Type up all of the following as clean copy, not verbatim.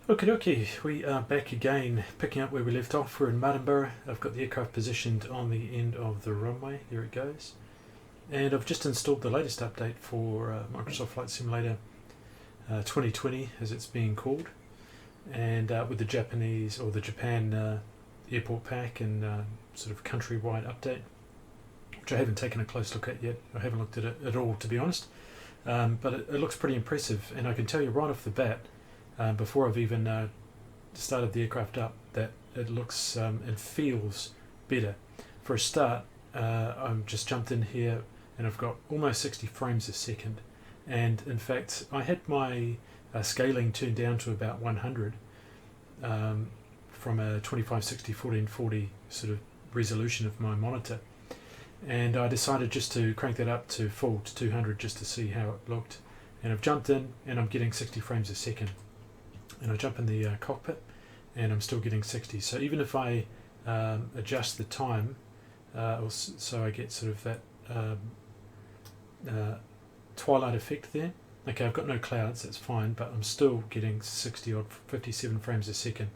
Okie dokie, we are back again, picking up where we left off. We're in Martinborough. I've got the aircraft positioned on the end of the runway. There it goes. And I've just installed the latest update for Microsoft Flight Simulator 2020, as it's being called. And with the Japanese, or the Japan airport pack and sort of countrywide update, which I haven't taken a close look at yet. I haven't looked at it at all, to be honest. But it looks pretty impressive, and I can tell you right off the bat, before I've even started the aircraft up, that it looks and feels better. For a start, I've just jumped in here and I've got almost 60 frames a second, and in fact I had my scaling turned down to about 100 from a 2560-1440 sort of resolution of my monitor, and I decided just to crank that up to full to 200 just to see how it looked. And I've jumped in and I'm getting 60 frames a second, and I jump in the cockpit and I'm still getting 60. So even if I adjust the time so I get sort of that twilight effect there. Okay, I've got no clouds, that's fine, but I'm still getting 60 or 57 frames a second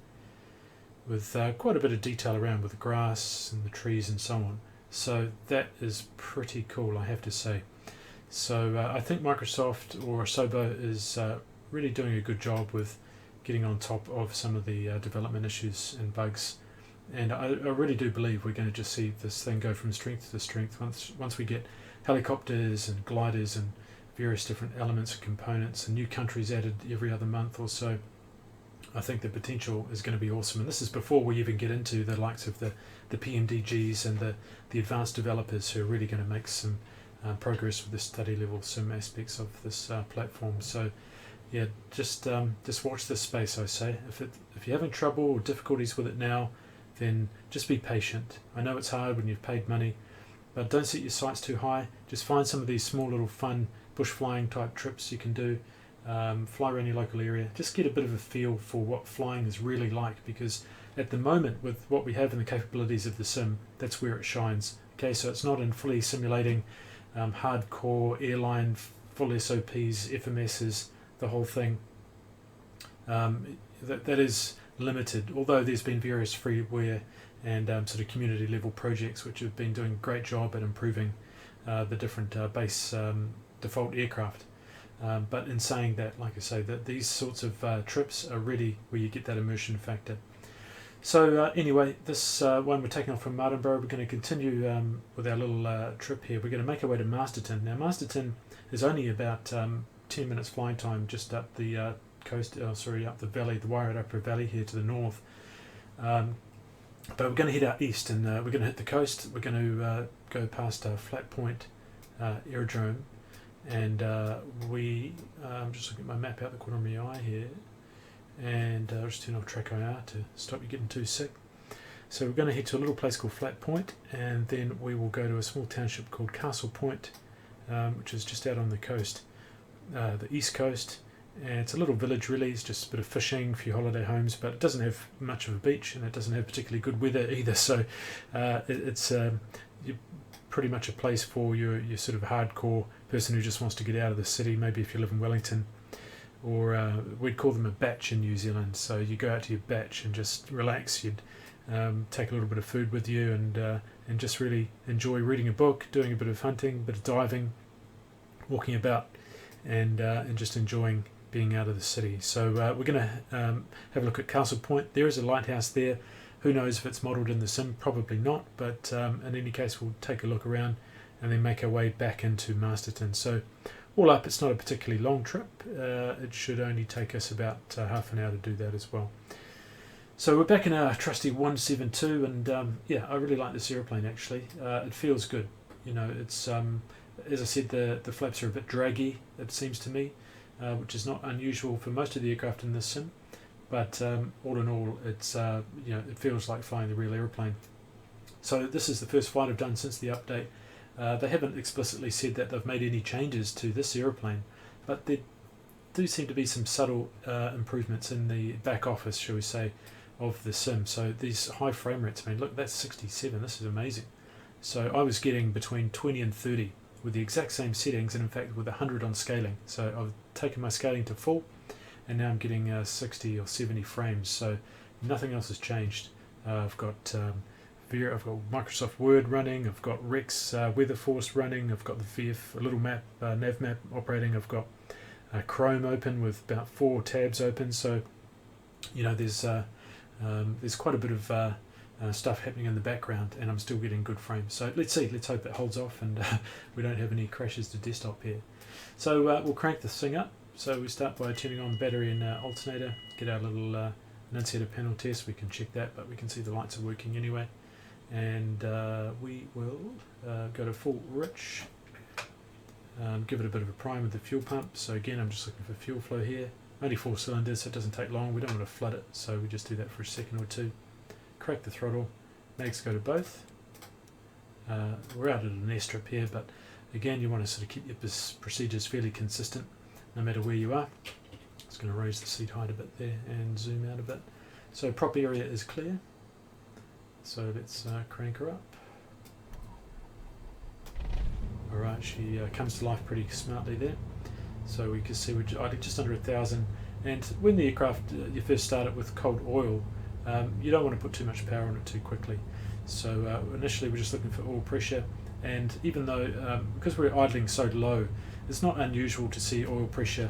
with quite a bit of detail around with the grass and the trees and so on. So that is pretty cool, I have to say. So I think Microsoft, or Sobo, is really doing a good job with getting on top of some of the development issues and bugs. And I really do believe we're going to just see this thing go from strength to strength once we get helicopters and gliders and various different elements and components and new countries added every other month or so. I think the potential is going to be awesome, and this is before we even get into the likes of the PMDGs and the advanced developers who are really going to make some progress with the study level sim aspects of this platform. So yeah, just watch this space, I say. If you're having trouble or difficulties with it now, then just be patient. I know it's hard when you've paid money, but don't set your sights too high. Just find some of these small little fun bush flying type trips you can do. Fly around your local area. Just get a bit of a feel for what flying is really like, because at the moment, with what we have and the capabilities of the sim, that's where it shines. Okay, so it's not in fully simulating hardcore airline, full SOPs, FMSs, the whole thing. That is limited, although there's been various freeware and sort of community level projects which have been doing a great job at improving the different base default aircraft. But in saying that, like I say, that these sorts of trips are really where you get that immersion factor. So anyway, this one we're taking off from Martinborough. We're going to continue with our little trip here. We're going to make our way to Masterton. Now Masterton is only about 10 minutes flying time just up the coast, up the valley, the Wairarapa Valley here to the north. But we're going to head out east, and we're going to hit the coast. We're going to go past Flat Point Aerodrome, and I'm just looking at my map out the corner of my eye here, and I'll just turn off track IR to stop you getting too sick. So we're going to head to a little place called Flat Point, and then we will go to a small township called Castle Point, which is just out on the coast, the east coast. And it's a little village really. It's just a bit of fishing, a few holiday homes, but it doesn't have much of a beach, and it doesn't have particularly good weather either. So it's pretty much a place for your sort of hardcore person who just wants to get out of the city. Maybe if you live in Wellington, or we'd call them a batch in New Zealand. So you go out to your batch and just relax. You'd take a little bit of food with you, and just really enjoy reading a book, doing a bit of hunting, a bit of diving, walking about, and just enjoying being out of the city. So we're going to have a look at Castle Point. There is a lighthouse there. Who knows if it's modelled in the sim? Probably not, but in any case we'll take a look around and then make our way back into Masterton. So all up, it's not a particularly long trip. It should only take us about half an hour to do that as well. So we're back in our trusty 172, and yeah, I really like this aeroplane actually. It feels good. You know, it's as I said, the flaps are a bit draggy, it seems to me, which is not unusual for most of the aircraft in this sim. But all in all, it's it feels like flying the real aeroplane. So this is the first flight I've done since the update. They haven't explicitly said that they've made any changes to this aeroplane, but there do seem to be some subtle improvements in the back office, shall we say, of the sim. So these high frame rates, I mean, look, that's 67. This is amazing. So I was getting between 20 and 30 with the exact same settings, and in fact with 100 on scaling. So I've taken my scaling to full, and now I'm getting 60 or 70 frames, so nothing else has changed. I've got Microsoft Word running, I've got Rex Weatherforce running, I've got the VF, a little map, nav map operating, I've got Chrome open with about 4 tabs open, so there's quite a bit of stuff happening in the background, and I'm still getting good frames. So let's hope it holds off and we don't have any crashes to desktop here. So we'll crank this thing up. So we start by turning on the battery and alternator, get our little annunciator panel test. We can check that, but we can see the lights are working anyway. And we will go to full rich, give it a bit of a prime with the fuel pump. So again, I'm just looking for fuel flow here. Only 4 cylinders, so it doesn't take long. We don't want to flood it, so we just do that for a second or two. Crack the throttle, mags go to both. We're out at an airstrip here, but again, you want to sort of keep your procedures fairly consistent no matter where you are. Just going to raise the seat height a bit there and zoom out a bit. So prop area is clear, so let's crank her up. Alright, she comes to life pretty smartly there. So we can see we're just under 1,000, and when the aircraft, you first start it with cold oil, you don't want to put too much power on it too quickly. So initially we're just looking for oil pressure, and even though, because we're idling so low, it's not unusual to see oil pressure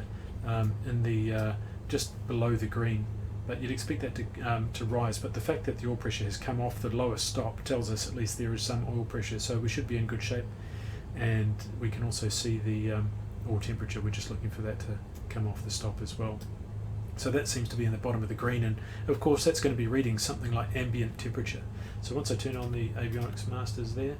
in the just below the green, but you'd expect that to rise. But the fact that the oil pressure has come off the lowest stop tells us at least there is some oil pressure, so we should be in good shape. And we can also see the oil temperature. We're just looking for that to come off the stop as well. So that seems to be in the bottom of the green, and of course that's going to be reading something like ambient temperature. So once I turn on the avionics masters there,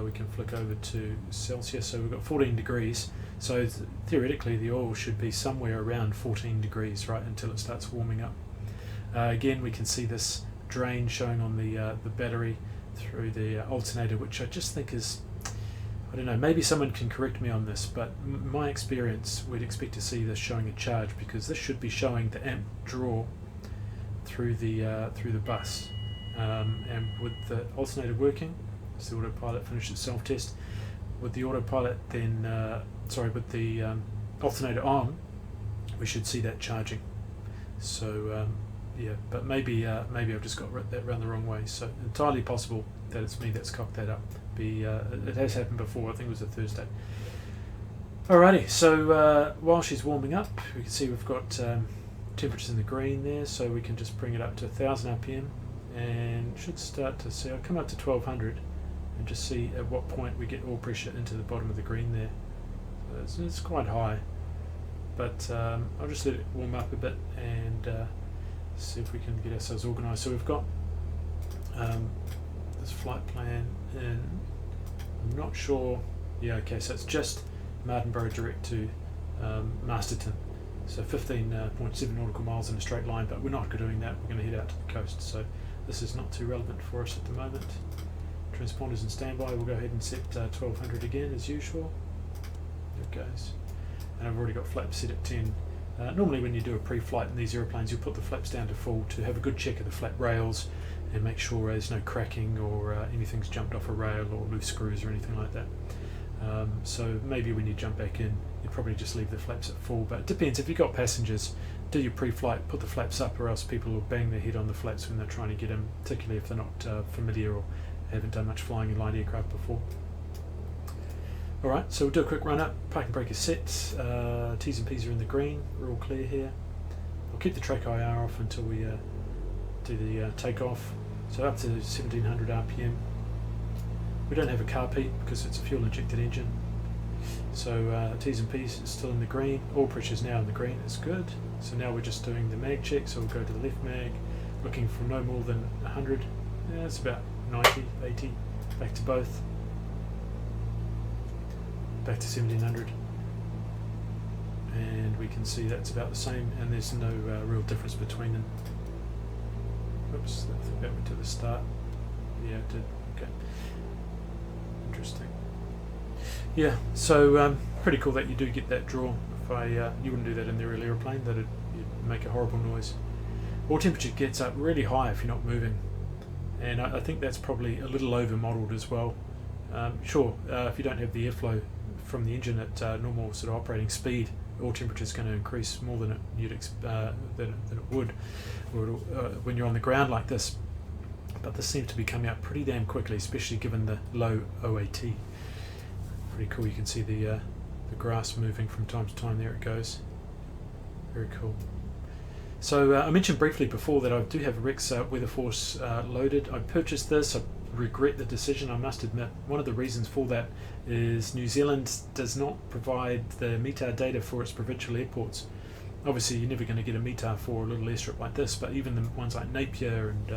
we can flick over to Celsius. So we've got 14 degrees, so theoretically the oil should be somewhere around 14 degrees, right, until it starts warming up. Again, we can see this drain showing on the battery through the alternator, which I just think is, I don't know, maybe someone can correct me on this, but my experience, we'd expect to see this showing a charge, because this should be showing the amp draw through the bus. And with the alternator working, as the autopilot finished its self-test, with the autopilot then, with the alternator on, we should see that charging. So yeah, but maybe I've just got that round the wrong way. So entirely possible that it's me that's cocked that up. It has happened before. I think it was a Thursday. Alrighty, so while she's warming up, we can see we've got temperatures in the green there, so we can just bring it up to 1000 RPM, and should start to see, I'll come up to 1200 and just see at what point we get oil pressure into the bottom of the green there. So it's quite high, but I'll just let it warm up a bit and see if we can get ourselves organised. So we've got this flight plan in, I'm not sure, yeah, okay, so it's just Martinborough direct to Masterton, so 15.7 nautical miles in a straight line, but we're not doing that. We're going to head out to the coast, so this is not too relevant for us at the moment. Transponders in standby, we'll go ahead and set 1200 again as usual. There it goes, and I've already got flaps set at 10. Normally when you do a pre-flight in these aeroplanes, you put the flaps down to full to have a good check of the flap rails and make sure there's no cracking or anything's jumped off a rail or loose screws or anything like that. So maybe when you jump back in, you'd probably just leave the flaps at full, but it depends. If you've got passengers, do your pre-flight, put the flaps up, or else people will bang their head on the flaps when they're trying to get in, particularly if they're not familiar or haven't done much flying in light aircraft before. Alright, so we'll do a quick run up. Parking brake is set, T's and P's are in the green, we're all clear here. I'll keep the track IR off until we do the takeoff. So up to 1700 RPM. We don't have a car peak because it's a fuel injected engine. So T's and P's is still in the green, oil pressure is now in the green, it's good. So now we're just doing the mag check, so we'll go to the left mag, looking for no more than 100, yeah, it's about 90, 80, back to both. Back to 1700, and we can see that's about the same, and there's no real difference between them. Oops, I think that went to the start. Yeah, it did. Okay, interesting. Yeah, so pretty cool that you do get that draw. If you wouldn't do that in the real aeroplane, that'd make a horrible noise. Oil temperature gets up really high if you're not moving, and I think that's probably a little over modelled as well. Sure, if you don't have the airflow from the engine at normal sort of operating speed, oil temperature is going to increase more than it would when you're on the ground like this. But this seems to be coming up pretty damn quickly, especially given the low OAT. Pretty cool. You can see the grass moving from time to time. There it goes. Very cool. So I mentioned briefly before that I do have a Rex Weather Force loaded. I purchased this. I regret the decision, I must admit. One of the reasons for that is New Zealand does not provide the METAR data for its provincial airports. Obviously you're never going to get a METAR for a little airstrip like this, but even the ones like Napier and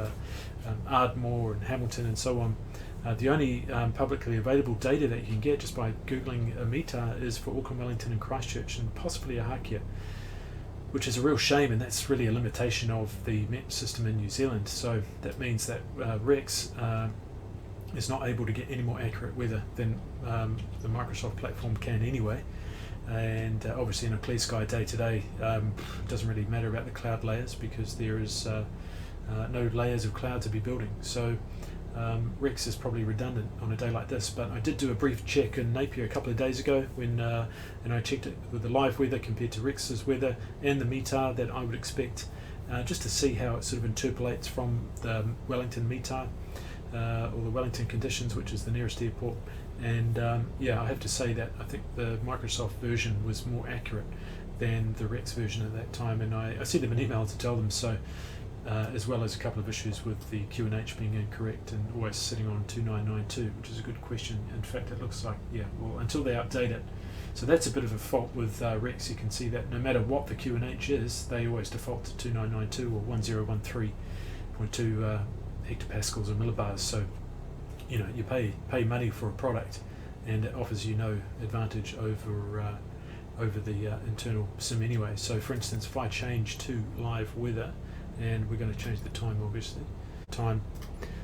Ardmore and Hamilton and so on, the only publicly available data that you can get just by googling a METAR is for Auckland, Wellington and Christchurch and possibly Ahakia, which is a real shame, and that's really a limitation of the MEP system in New Zealand. So that means that Rex is not able to get any more accurate weather than the Microsoft platform can anyway. And obviously in a clear sky day today, it doesn't really matter about the cloud layers because there is no layers of cloud to be building. So Rex is probably redundant on a day like this, but I did do a brief check in Napier a couple of days ago when and I checked it with the live weather compared to Rex's weather and the METAR that I would expect, just to see how it sort of interpolates from the Wellington METAR or the Wellington conditions, which is the nearest airport. And yeah, I have to say that I think the Microsoft version was more accurate than the Rex version at that time, and I sent them an email to tell them so, as well as a couple of issues with the QNH being incorrect and always sitting on 2992, which is a good question. In fact, it looks like, yeah, well, until they update it. So that's a bit of a fault with Rex. You can see that no matter what the QNH is, they always default to 2992 or 1013.2 hectopascals or millibars. So you know, you pay money for a product, and it offers you no advantage over the internal sim anyway. So for instance, if I change to live weather, and we're going to change the time, obviously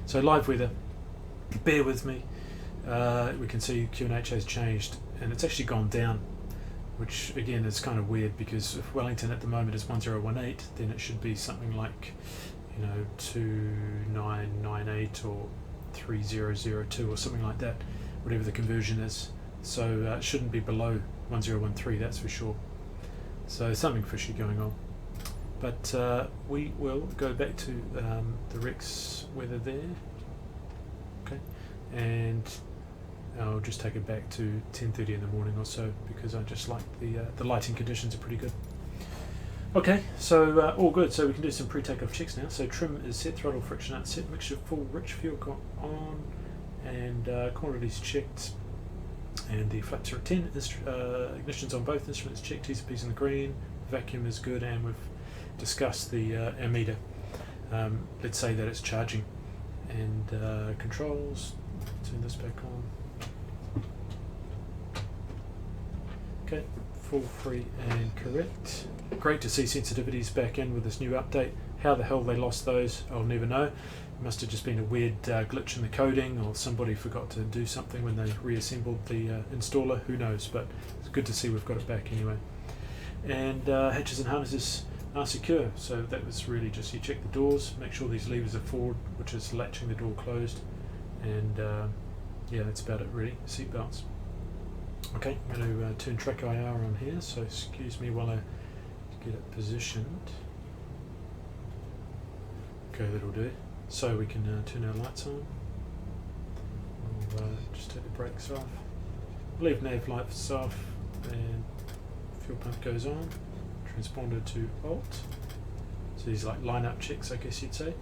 so live weather, bear with me, we can see QNH has changed and it's actually gone down, which again is kind of weird because if Wellington at the moment is 1018, then it should be something like, you know, 2998 or 3002 or something like that, whatever the conversion is. So it shouldn't be below 1013, that's for sure. So something fishy going on. But we will go back to the Rex weather there. Okay, and I'll just take it back to 10:30 in the morning or so because I just like the lighting conditions are pretty good. Okay, so all good. So we can do some pre-takeoff checks now. So trim is set, throttle friction out set, mixture full, rich fuel got on, and quantities checked, and the flaps are at 10. Ignitions on both instruments checked, TCP's in the green, vacuum is good, and we've discussed the ammeter. Let's say that it's charging, and controls. Turn this back on. Okay, full, free, and correct. Great to see sensitivities back in with this new update. How the hell they lost those, I'll never know. It must have just been a weird glitch in the coding, or somebody forgot to do something when they reassembled the installer, who knows, but it's good to see we've got it back anyway. And hatches and harnesses are secure, so that was really just you check the doors, make sure these levers are forward, which is latching the door closed, and yeah, that's about it really. Seatbelts. Okay, I'm going to turn track IR on here, so excuse me while I get it positioned. Okay, that'll do. So we can turn our lights on. We'll just take the brakes off. Leave nav lights off, and fuel pump goes on. Transponder to alt. So these like line-up checks, I guess you'd say.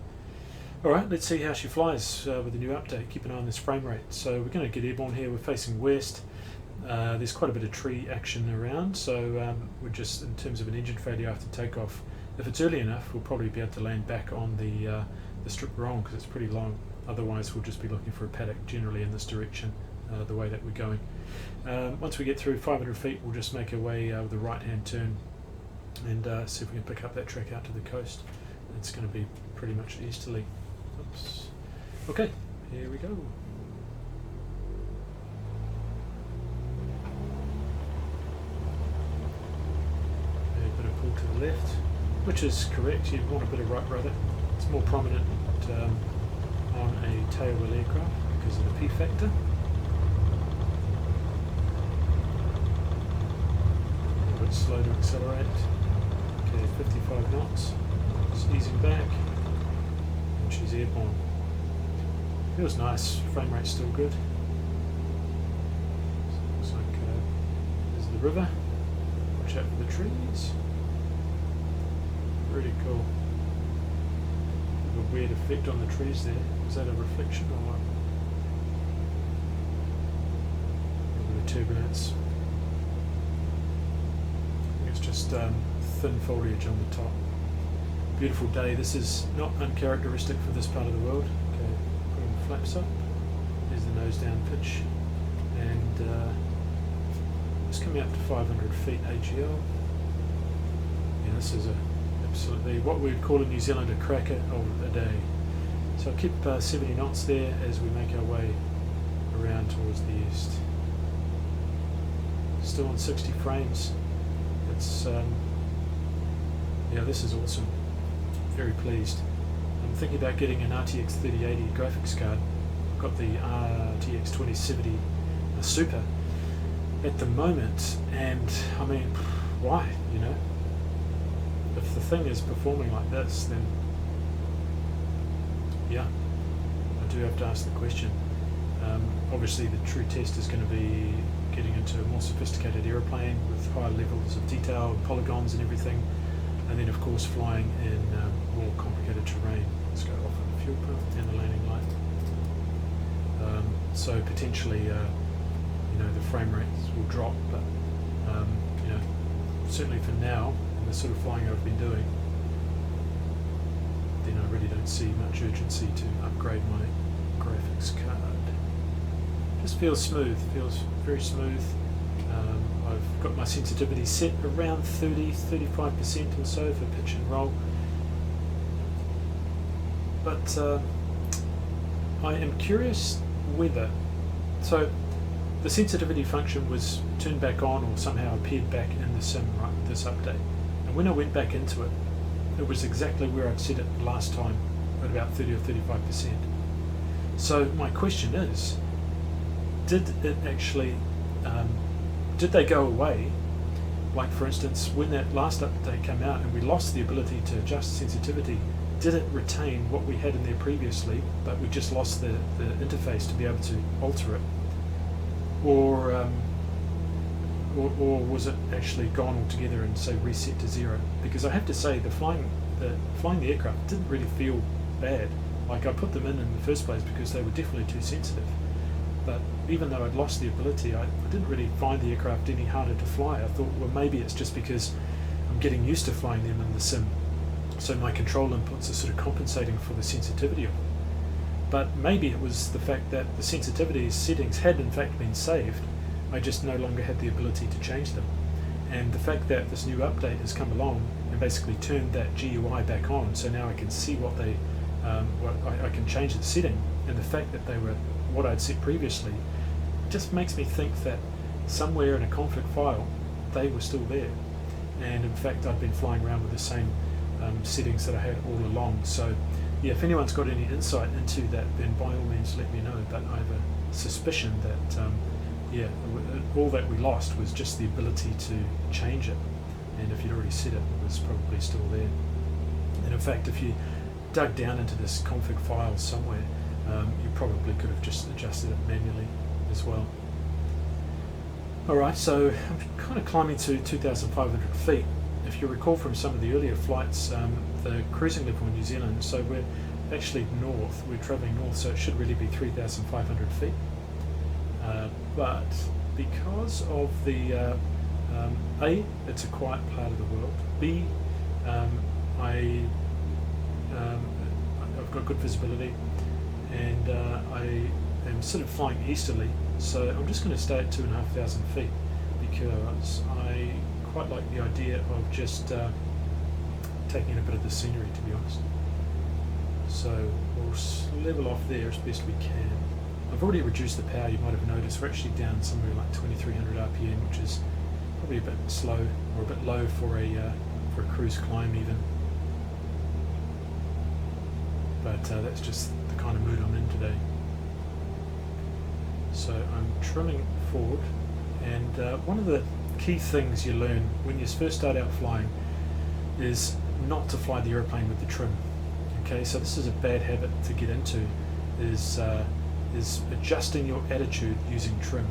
Alright, let's see how she flies with the new update. Keep an eye on this frame rate. So we're going to get airborne here. We're facing west. There's quite a bit of tree action around, so we're just, in terms of an engine failure after takeoff, if it's early enough, we'll probably be able to land back on the strip we're on because it's pretty long. Otherwise, we'll just be looking for a paddock generally in this direction, the way that we're going. Once we get through 500 feet, we'll just make our way with a right-hand turn and see if we can pick up that track out to the coast. It's going to be pretty much easterly. Oops. Okay, here we go. A bit of pull to the left, which is correct. You'd want a bit of right rudder. It's more prominent on a tailwheel aircraft because of the P factor. quite slow to accelerate. Okay, 55 knots. Just easing back. And she's airborne. Feels nice. Frame rate's still good. So it looks like there's the river. Watch out for the trees. Really cool. A weird effect on the trees there. Is that a reflection or what? Turbulence. I think it's just thin foliage on the top. Beautiful day. This is not uncharacteristic for this part of the world. Okay, putting the flaps up. There's the nose down pitch, and it's coming up to 500 feet AGL. Yeah, this is absolutely what we'd call in New Zealand a cracker of a day. So I'll keep 70 knots there as we make our way around towards the east. Still on 60 frames. It's yeah, this is awesome. Very pleased. I'm thinking about getting an RTX 3080 graphics card. I've got the RTX 2070 Super at the moment, and I mean, why? You know, if the thing is performing like this, then yeah, I do have to ask the question. Obviously, the true test is going to be getting into a more sophisticated aeroplane with higher levels of detail and polygons and everything, and then of course flying in more complicated terrain. Let's go off on the fuel pump and the landing light. So potentially, you know, the frame rates will drop, but you know, certainly for now, in the sort of flying I've been doing, then I really don't see much urgency to upgrade my graphics card. Just feels smooth, feels very smooth. I've got my sensitivity set around 30-35% or so for pitch and roll. But I am curious whether, so the sensitivity function was turned back on or somehow appeared back in the sim, right, with this update. And when I went back into it, it was exactly where I'd set it last time, at about 30 or 35%. So my question is, did it actually, did they go away? Like for instance, when that last update came out and we lost the ability to adjust sensitivity, did it retain what we had in there previously, but we just lost the interface to be able to alter it? Or was it actually gone altogether and say reset to 0? Because I have to say, flying the aircraft didn't really feel bad. Like I put them in the first place because they were definitely too sensitive. But even though I'd lost the ability, I didn't really find the aircraft any harder to fly. I thought, well, maybe it's just because I'm getting used to flying them in the sim, so my control inputs are sort of compensating for the sensitivity of it. But maybe it was the fact that the sensitivity settings had in fact been saved. I just no longer had the ability to change them. And the fact that this new update has come along and basically turned that GUI back on, so now I can see what they, I can change the setting, and the fact that they were what I'd set previously, just makes me think that somewhere in a config file they were still there, and in fact I'd been flying around with the same settings that I had all along. So yeah, if anyone's got any insight into that, then by all means let me know, but I have a suspicion that yeah, all that we lost was just the ability to change it, and if you'd already set it, it was probably still there. And in fact, if you dug down into this config file somewhere, you probably could have just adjusted it manually as well. Alright, so I'm kind of climbing to 2,500 feet. If you recall from some of the earlier flights, the cruising level in New Zealand, so we're actually north, we're travelling north, so it should really be 3,500 feet. But because of the, A, it's a quiet part of the world, B, I've got good visibility, and I am sort of flying easterly, so I'm just going to stay at 2,500 feet because I quite like the idea of just taking in a bit of the scenery, to be honest. So we'll level off there as best we can. I've already reduced the power, you might have noticed. We're actually down somewhere like 2,300 RPM, which is probably a bit slow, or a bit low for a cruise climb even. But that's just the kind of mood I'm in today. So I'm trimming forward, and one of the key things you learn when you first start out flying is not to fly the aeroplane with the trim. Okay, so this is a bad habit to get into, is adjusting your attitude using trim,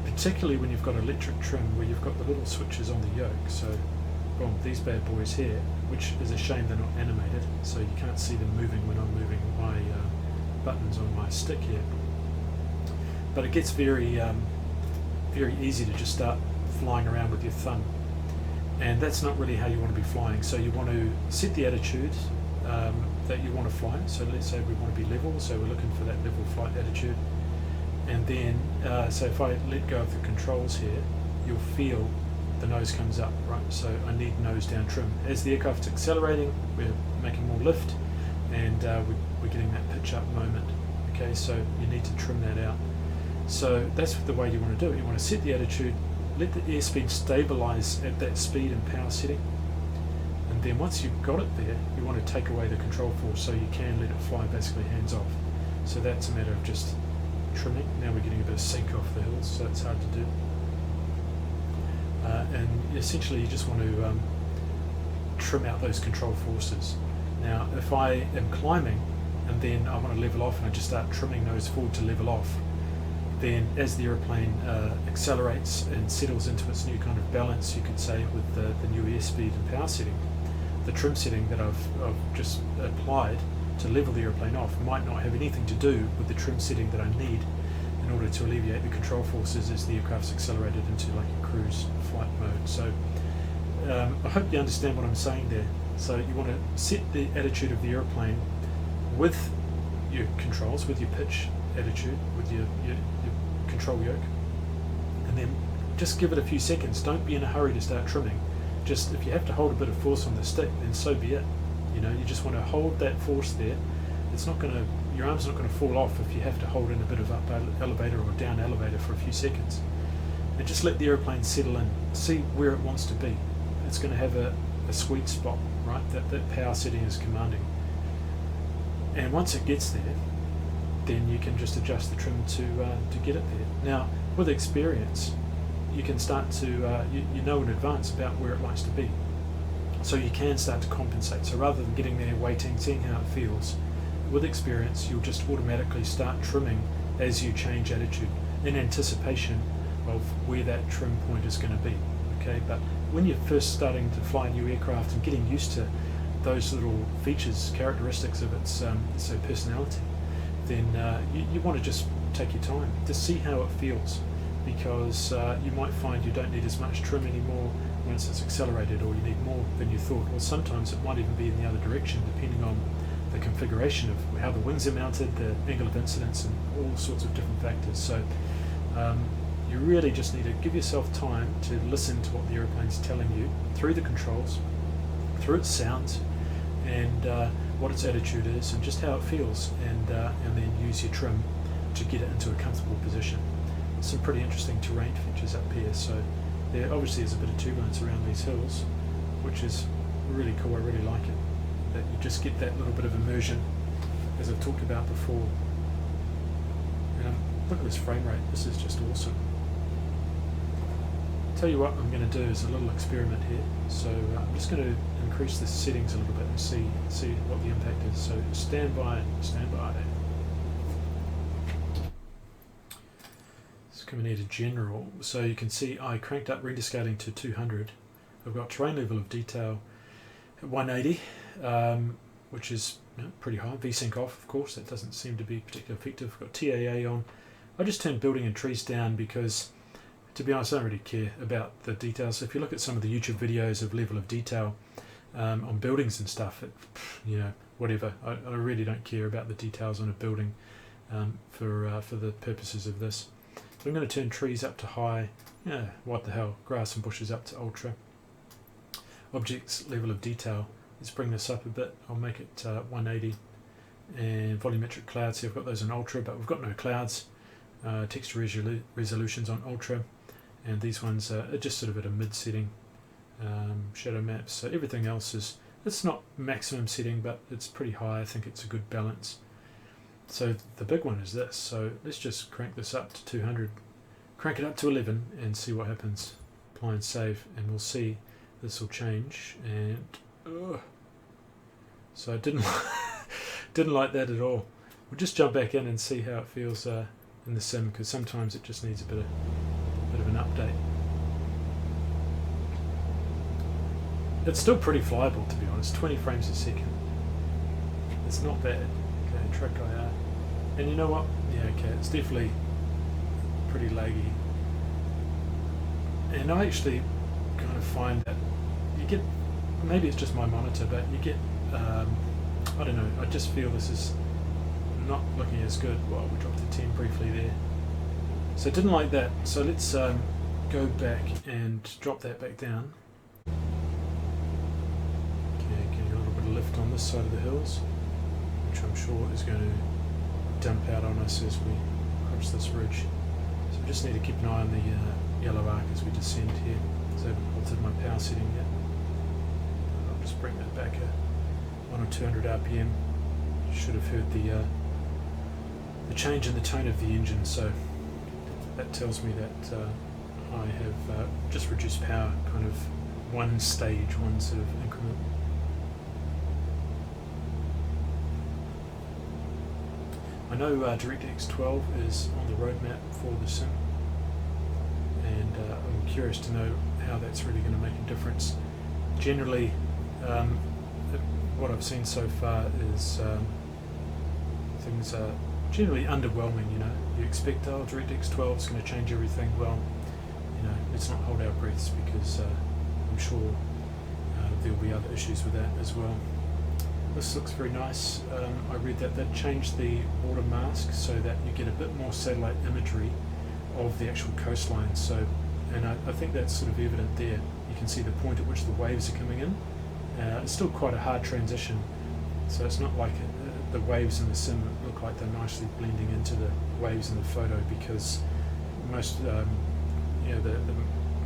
particularly when you've got electric trim where you've got the little switches on the yoke. So boom, these bad boys here, which is a shame they're not animated, so you can't see them moving when I'm moving my buttons on my stick here. But it gets very easy to just start flying around with your thumb, and that's not really how you want to be flying. So you want to set the attitude that you want to fly. So let's say we want to be level, so we're looking for that level flight attitude, and then so if I let go of the controls here, you'll feel the nose comes up, right? So I need nose down trim. As the aircraft's accelerating, we're making more lift, and we're getting that pitch up moment. Okay, so you need to trim that out. So that's the way you want to do it. You want to set the attitude, let the airspeed stabilize at that speed and power setting, and then once you've got it there, you want to take away the control force so you can let it fly basically hands off. So that's a matter of just trimming. Now we're getting a bit of sink off the hills, so it's hard to do. And essentially you just want to trim out those control forces. Now if I am climbing and then I want to level off and I just start trimming nose forward to level off, then as the aeroplane accelerates and settles into its new kind of balance, you could say, with the new airspeed and power setting, the trim setting that I've just applied to level the aeroplane off might not have anything to do with the trim setting that I need in order to alleviate the control forces as the aircraft's accelerated into like a cruise flight mode. So I hope you understand what I'm saying there. So you want to set the attitude of the aeroplane with your controls, with your pitch attitude, with your control yoke, and then just give it a few seconds. Don't be in a hurry to start trimming. Just if you have to hold a bit of force on the stick, then so be it. You know, you just want to hold that force there. It's not going to, your arm's not going to fall off if you have to hold in a bit of up elevator or down elevator for a few seconds. And just let the aeroplane settle in, see where it wants to be. It's going to have a sweet spot, right, that power setting is commanding. And once it gets there, then you can just adjust the trim to get it there. Now, with experience, you can start to, you know in advance about where it likes to be. So you can start to compensate. So rather than getting there, waiting, seeing how it feels, with experience, you'll just automatically start trimming as you change attitude in anticipation of where that trim point is going to be. Okay, but when you're first starting to fly a new aircraft and getting used to those little features, characteristics of its personality, then you want to just take your time to see how it feels, because you might find you don't need as much trim anymore once it's accelerated, or you need more than you thought, or sometimes it might even be in the other direction depending on the configuration of how the wings are mounted, the angle of incidence, and all sorts of different factors. So you really just need to give yourself time to listen to what the aeroplane's telling you through the controls, through its sounds, and what its attitude is, and just how it feels, and then use your trim to get it into a comfortable position. Some pretty interesting terrain features up here. So there obviously is a bit of turbulence around these hills, which is really cool. I really like it, that you just get that little bit of immersion, as I've talked about before. And look at this frame rate. This is just awesome. Tell you what I'm going to do is a little experiment here. So I'm just going to increase the settings a little bit and see what the impact is. So stand by. It's coming here to general. So you can see I cranked up render scaling to 200. I've got terrain level of detail at 180, which is pretty high. VSync off, of course. That doesn't seem to be particularly effective. I've got TAA on. I just turned building and trees down because, to be honest, I don't really care about the details. So if you look at some of the YouTube videos of level of detail on buildings and stuff, whatever. I really don't care about the details on a building for the purposes of this. So I'm going to turn trees up to high. What the hell? Grass and bushes up to ultra. Objects level of detail. Let's bring this up a bit. I'll make it 180. And volumetric clouds. See, I've got those on ultra, but we've got no clouds. Texture resolutions on ultra. And these ones are just sort of at a mid setting. Shadow maps. So everything else it's not maximum setting, but it's pretty high. I think it's a good balance. So the big one is this. So let's just crank this up to 200. Crank it up to 11 and see what happens. apply and save, and we'll see this will change. And so I didn't didn't like that at all. We'll just jump back in and see how it feels in the sim, because sometimes it just needs a bit of an update. It's still pretty flyable, to be honest. 20 frames a second. It's not bad. Okay, track IR. And you know what? Yeah, okay, it's definitely pretty laggy. And I actually kind of find that you get, maybe it's just my monitor, but you get, I don't know, I just feel this is not looking as good. Well, we dropped to 10 briefly there. So didn't like that. So let's go back and drop that back down. Okay, getting a little bit of lift on this side of the hills, which I'm sure is going to dump out on us as we approach this ridge. So we just need to keep an eye on the yellow arc as we descend here. So I've altered my power setting yet. I'll just bring that back a 100 or 200 RPM. You should have heard the change in the tone of the engine, so that tells me that I have just reduced power, kind of one stage, one sort of increment. I know DirectX 12 is on the roadmap for the sim, and I'm curious to know how that's really going to make a difference. Generally, what I've seen so far is things are generally underwhelming. You know, you expect, oh, DirectX 12 is going to change everything. Well, you know, let's not hold our breaths, because I'm sure there'll be other issues with that as well. This looks very nice. I read that they've changed the water mask so that you get a bit more satellite imagery of the actual coastline. So, and I think that's sort of evident there. You can see the point at which the waves are coming in. It's still quite a hard transition, so it's not like the waves in the sim look like they're nicely blending into the waves in the photo, because most, the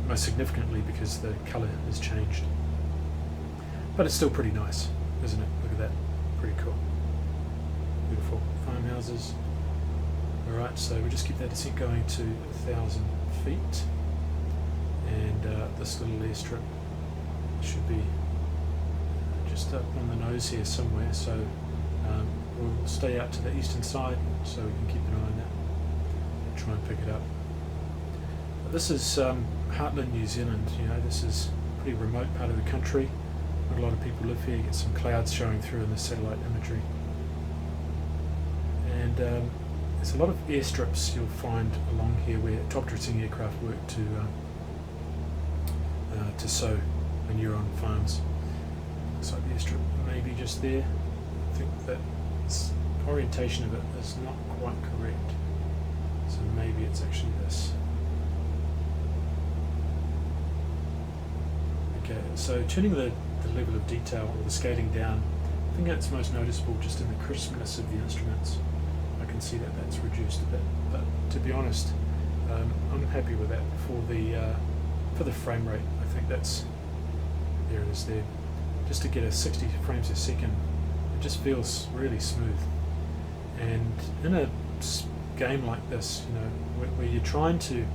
most significantly because the colour has changed. But it's still pretty nice, isn't it? Look at that, pretty cool. Beautiful farmhouses. Alright, so we just keep that descent going to 1,000 feet, and this little airstrip should be just up on the nose here somewhere, so we'll stay out to the eastern side so we can keep an eye on that and try and pick it up. But this is Heartland, New Zealand. You know, this is a pretty remote part of the country. Not a lot of people live here. You get some clouds showing through in the satellite imagery, and there's a lot of airstrips you'll find along here where top dressing aircraft work to sow when you're on farms. Looks like the airstrip maybe just there. I think that the orientation of it is not quite correct, so maybe it's actually this. Okay, so turning the level of detail, or the scaling down, I think that's most noticeable just in the crispness of the instruments. I can see that that's reduced a bit, but to be honest, I'm happy with that for the frame rate. I think that's, there it is there. Just to get a 60 frames a second, it just feels really smooth. And in a game like this, you know, where you're trying to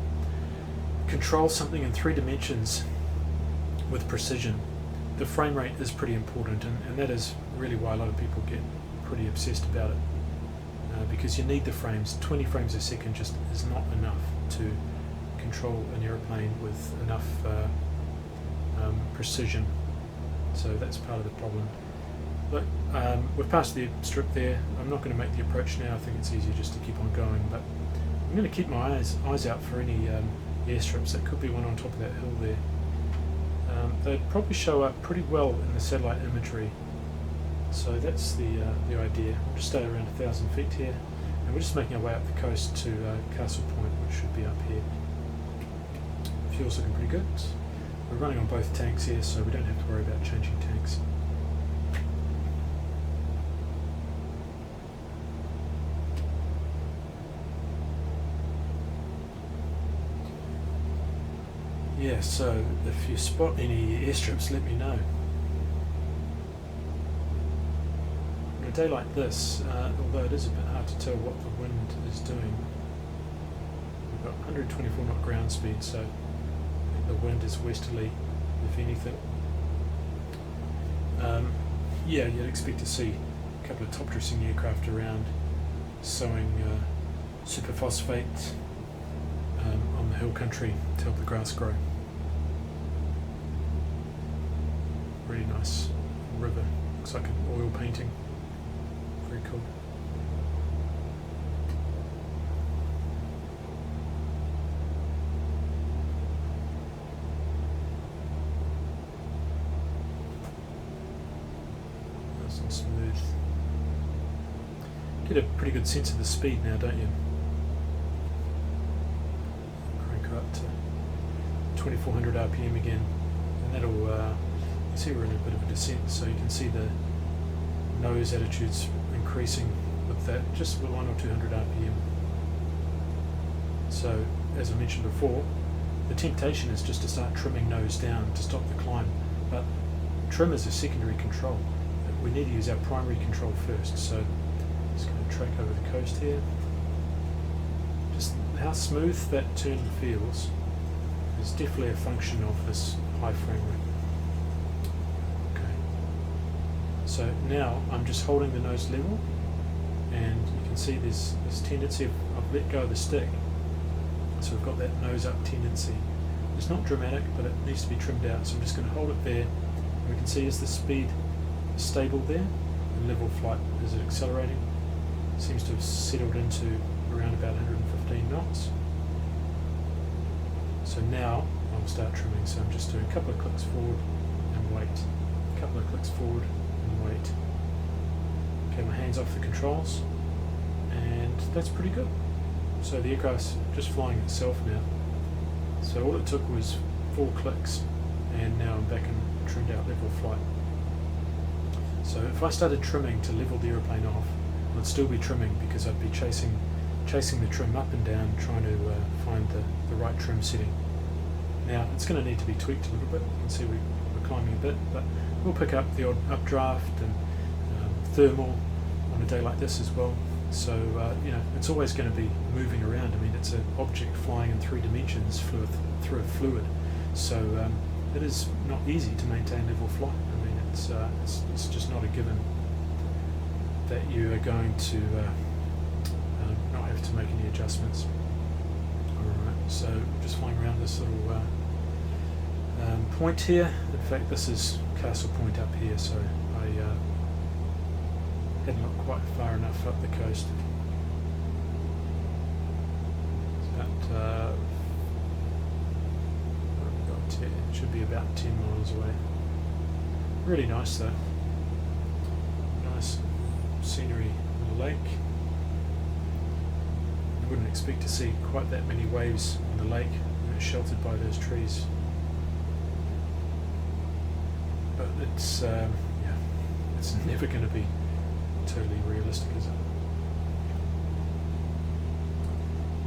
control something in 3 dimensions with precision, the frame rate is pretty important, and that is really why a lot of people get pretty obsessed about it, because you need the frames. 20 frames a second just is not enough to control an aeroplane with enough precision, so that's part of the problem. Look, we've passed the strip there. I'm not going to make the approach now. I think it's easier just to keep on going, but I'm going to keep my eyes out for any airstrips. There could be one on top of that hill there. They'd probably show up pretty well in the satellite imagery, so that's the idea. We'll just stay around 1,000 feet here, and we're just making our way up the coast to Castle Point, which should be up here. Fuel's looking pretty good. We're running on both tanks here, so we don't have to worry about changing tanks. Yeah, so if you spot any airstrips, let me know. On a day like this, although it is a bit hard to tell what the wind is doing, we've got 124 knot ground speed, so The wind is westerly, if anything. Yeah, you'd expect to see a couple of top dressing aircraft around sowing superphosphate on the hill country to help the grass grow. Really nice river, looks like an oil painting, very cool. Nice and smooth. Get a pretty good sense of the speed now, don't you? Crank her up to 2400 RPM again, and that'll you see we're in a bit of a descent, so you can see the nose attitudes increasing with that, just with 100 or 200 RPM. So as I mentioned before, the temptation is just to start trimming nose down to stop the climb, but trim is a secondary control. We need to use our primary control first. So just going to track over the coast here. Just how smooth that turn feels is definitely a function of this high frame rate. Okay. So now I'm just holding the nose level, and you can see there's this tendency of I've let go of the stick. So we've got that nose up tendency. It's not dramatic, but it needs to be trimmed out. So I'm just going to hold it there. And we can see as the speed is stable there, and level flight is accelerating. Seems to have settled into around about 115 knots. So now I'll start trimming. So I'm just doing a couple of clicks forward and wait. A couple of clicks forward and wait. Okay, my hands off the controls, and that's pretty good. So the aircraft's just flying itself now. So all it took was 4 clicks, and now I'm back in trimmed out level flight. So if I started trimming to level the aeroplane off, I'd still be trimming because I'd be chasing the trim up and down, trying to find the right trim setting. Now it's going to need to be tweaked a little bit. You can see we're climbing a bit, but we'll pick up the odd updraft and thermal on a day like this as well. So you know, it's always going to be moving around. I mean, it's an object flying in 3 dimensions through a fluid. So it is not easy to maintain level flight. I mean, it's just not a given that you are going to not have to make any adjustments. Alright, so just flying around this little point here. In fact, this is Castle Point up here, so I hadn't looked quite far enough up the coast. It's about, what have we got here? It should be about 10 miles away. Really nice though. Nice scenery in the lake. You wouldn't expect to see quite that many waves on the lake, you know, sheltered by those trees. But it's yeah, it's never going to be totally realistic, is it?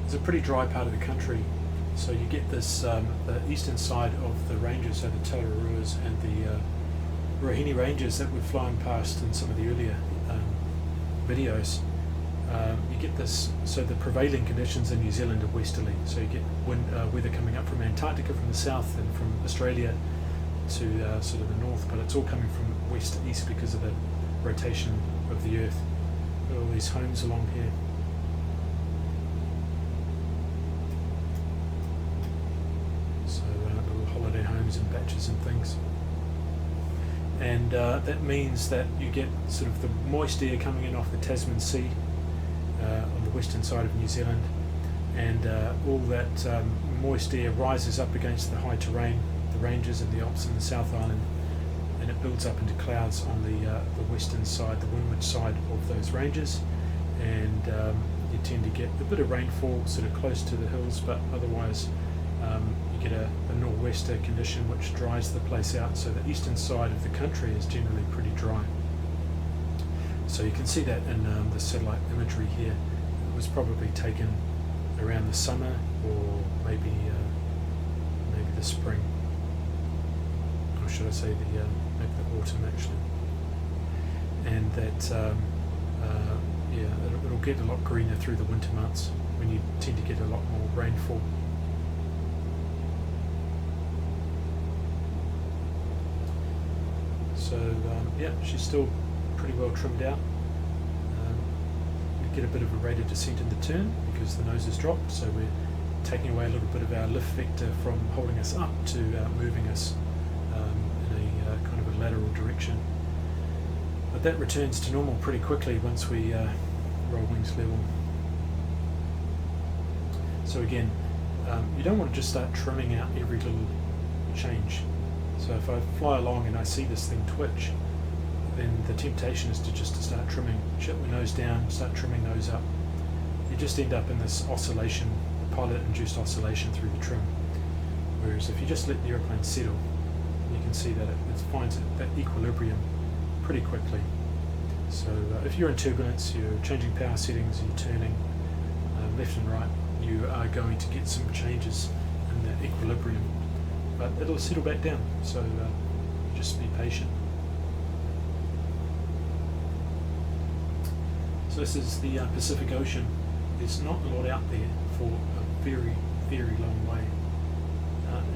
It's a pretty dry part of the country, so you get this the eastern side of the ranges, so the Tararuas and the Rohini ranges that we've flown past in some of the earlier videos. You get this, so the prevailing conditions in New Zealand are westerly, so you get weather coming up from Antarctica from the south and from Australia to sort of the north, but it's all coming from west to east because of the rotation of the earth. Got all these homes along here. So little holiday homes and batches and things. And that means that you get sort of the moist air coming in off the Tasman Sea on the western side of New Zealand, and all that moist air rises up against the high terrain, the ranges and the Alps in the South Island, and it builds up into clouds on the western side, the windward side of those ranges, and you tend to get a bit of rainfall sort of close to the hills, but otherwise you get a nor'wester condition which dries the place out, so the eastern side of the country is generally pretty dry. So you can see that in the satellite imagery here. It was probably taken around the summer, or maybe the spring, or should I say maybe the autumn actually. And that yeah, it'll get a lot greener through the winter months when you tend to get a lot more rainfall. So yeah, she's still pretty well trimmed out. We get a bit of a rate of descent in the turn because the nose is dropped, so we're taking away a little bit of our lift vector from holding us up to moving us in a kind of a lateral direction. But that returns to normal pretty quickly once we roll wings level. So again, you don't want to just start trimming out every little change. So if I fly along and I see this thing twitch, then the temptation is to start trimming, shut the nose down, start trimming nose up. You just end up in this oscillation, pilot-induced oscillation through the trim. Whereas if you just let the airplane settle, you can see that it finds that equilibrium pretty quickly. So if you're in turbulence, you're changing power settings, you're turning left and right, you are going to get some changes in that equilibrium, but it'll settle back down, so just be patient. So this is the Pacific Ocean. There's not a lot out there for a very, very long way.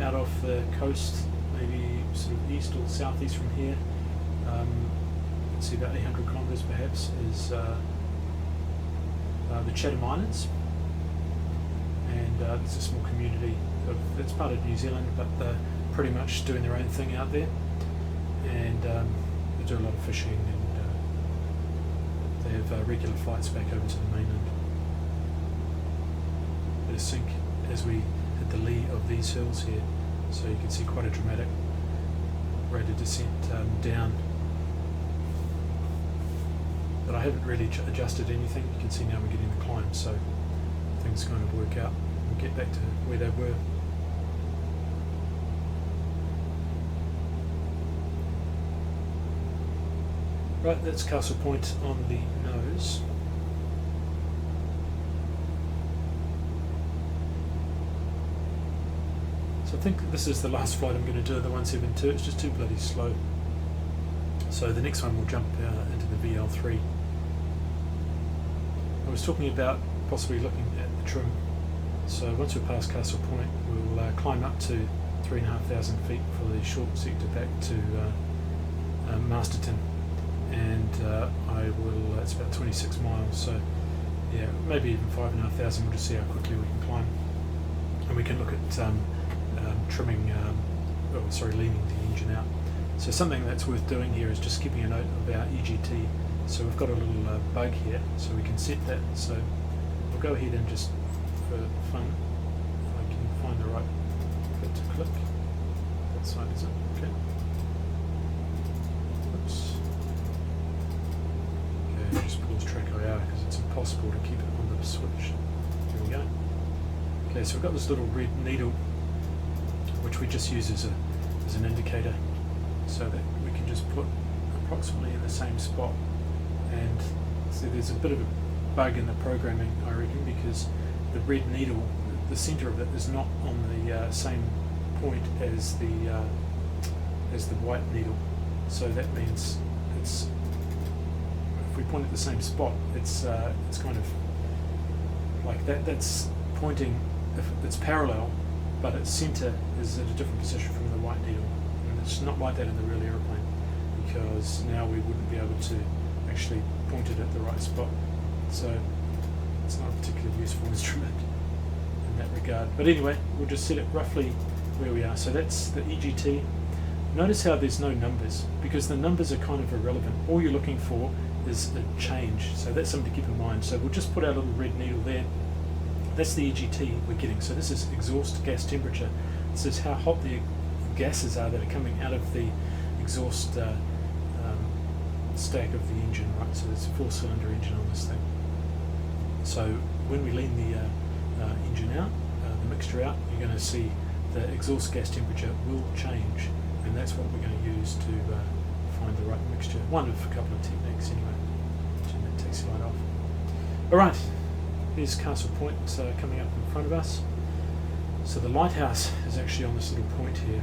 Out off the coast, maybe sort of east or southeast from here, let's see, about 800 kilometres perhaps, is the Chatham Islands. And there's a small community that's part of New Zealand, but they're pretty much doing their own thing out there. And they do a lot of fishing, and they have regular flights back over to the mainland. Bit of sink as we hit the lee of these hills here, so you can see quite a dramatic rate of descent down. But I haven't really adjusted anything. You can see now we're getting the climb, so things kind of work out and get back to where they were. Right, that's Castle Point on the nose. So I think this is the last flight I'm going to do, the 172. It's just too bloody slow. So the next one will jump into the VL3. I was talking about possibly looking at the trim. So once we're past Castle Point, we'll climb up to 3,500 feet for the short sector back to Masterton. And I will, it's about 26 miles, so yeah, maybe even 5,500. We'll just see how quickly we can climb. And we can look at trimming, leaning the engine out. So something that's worth doing here is just keeping a note of our EGT. So we've got a little bug here, so we can set that. So we'll go ahead and just, for fun, if I can find the right bit to click. That side is it? Okay. Oops. Okay, just pause track IR because it's impossible to keep it on the switch. Here we go. Okay, so we've got this little red needle, which we just use as an indicator, so that we can just put approximately in the same spot. And so there's a bit of a bug in the programming, I reckon, because the red needle, the centre of it, is not on the same point as the white needle. So that means it's, if we point at the same spot, it's kind of like that. That's pointing, if it's parallel, but its centre is at a different position from the white needle. And it's not like that in the real aeroplane, because now we wouldn't be able to actually point it at the right spot. So it's not a particularly useful instrument in that regard. But anyway, we'll just set it roughly where we are. So that's the EGT. Notice how there's no numbers, because the numbers are kind of irrelevant. All you're looking for is a change. So that's something to keep in mind. So we'll just put our little red needle there. That's the EGT we're getting. So this is exhaust gas temperature. This is how hot the gases are that are coming out of the exhaust stack of the engine, right? So there's a 4-cylinder engine on this thing. So when we lean the engine out, the mixture out, you're going to see the exhaust gas temperature will change, and that's what we're going to use to find the right mixture. One of a couple of techniques anyway. Turn that taxi light off. Alright, here's Castle Point coming up in front of us. So the lighthouse is actually on this little point here,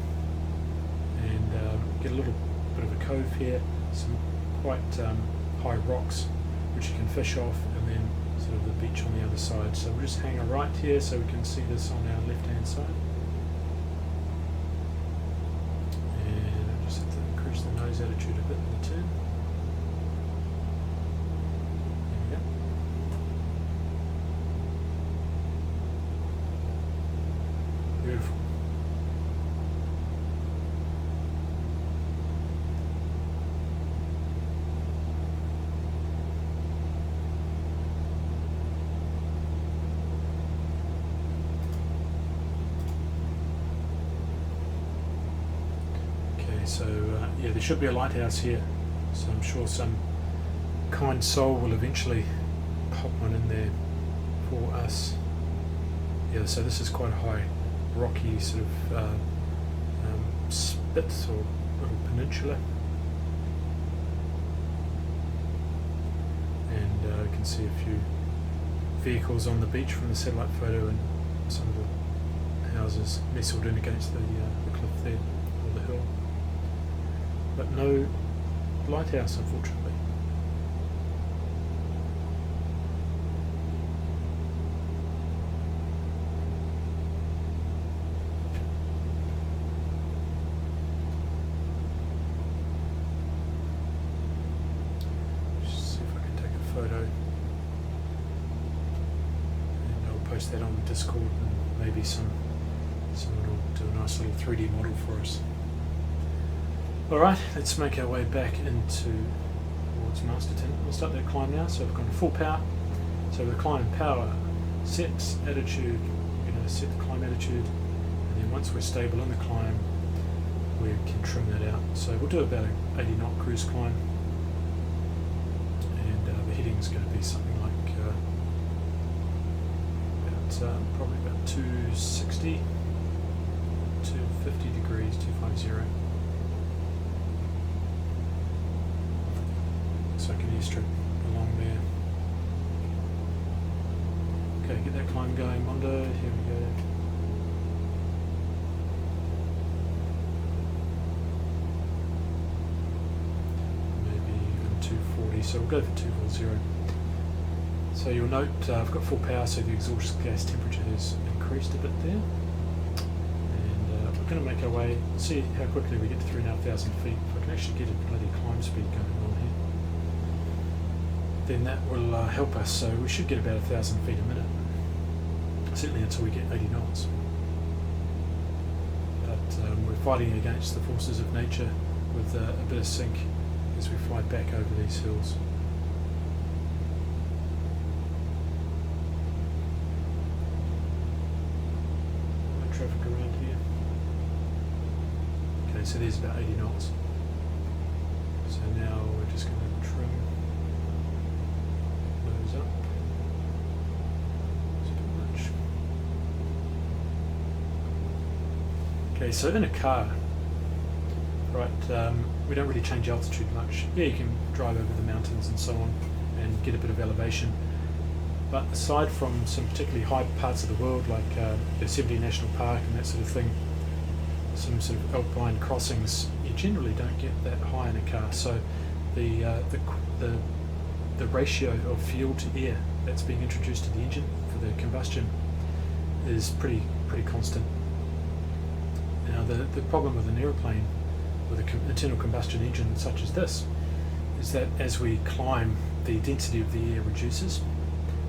and get a little bit of a cove here, some quite high rocks which you can fish off, and then sort of the beach on the other side. So we'll just hang a right here so we can see this on our left hand side. And I'll just have to increase the nose attitude a bit. yeah, there should be a lighthouse here, so I'm sure some kind soul will eventually pop one in there for us. Yeah, so this is quite a high rocky sort of spit or little peninsula, and you can see a few vehicles on the beach from the satellite photo, and some of the houses nestled in against the cliff there, or the hill, but no lighthouse unfortunately. Photo, and I'll post that on Discord, and maybe someone will do a nice little 3D model for us. Alright, let's make our way back towards Masterton. We'll start that climb now. So we've gone to full power. So with the climb power, set attitude, set the climb attitude, and then once we're stable in the climb, we can trim that out. So we'll do about an 80 knot cruise climb. The heading is going to be something like probably about 260, 250 degrees, 250. Looks like an airstrip along there. Okay, get that climb going, Mondo. Here we go. So we'll go for 240. So you'll note I've got full power, so the exhaust gas temperature has increased a bit there. And we're going to make our way, see how quickly we get to 3,500 feet. If I can actually get a bloody climb speed going on here, then that will help us. So we should get about 1,000 feet a minute, certainly until we get 80 knots. But we're fighting against the forces of nature with a bit of sink as we fly back over these hills. No traffic around here. Okay, so there's about 80 knots. So now we're just going to trim those up. It's a bit much. Okay, so in a car, right, we don't really change altitude much. Yeah, you can drive over the mountains and so on and get a bit of elevation, but aside from some particularly high parts of the world like Yosemite National Park and that sort of thing, some sort of alpine crossings, you generally don't get that high in a car. So the ratio of fuel to air that's being introduced to the engine for the combustion is pretty constant. Now the problem with an aeroplane with an internal combustion engine such as this is that as we climb, the density of the air reduces,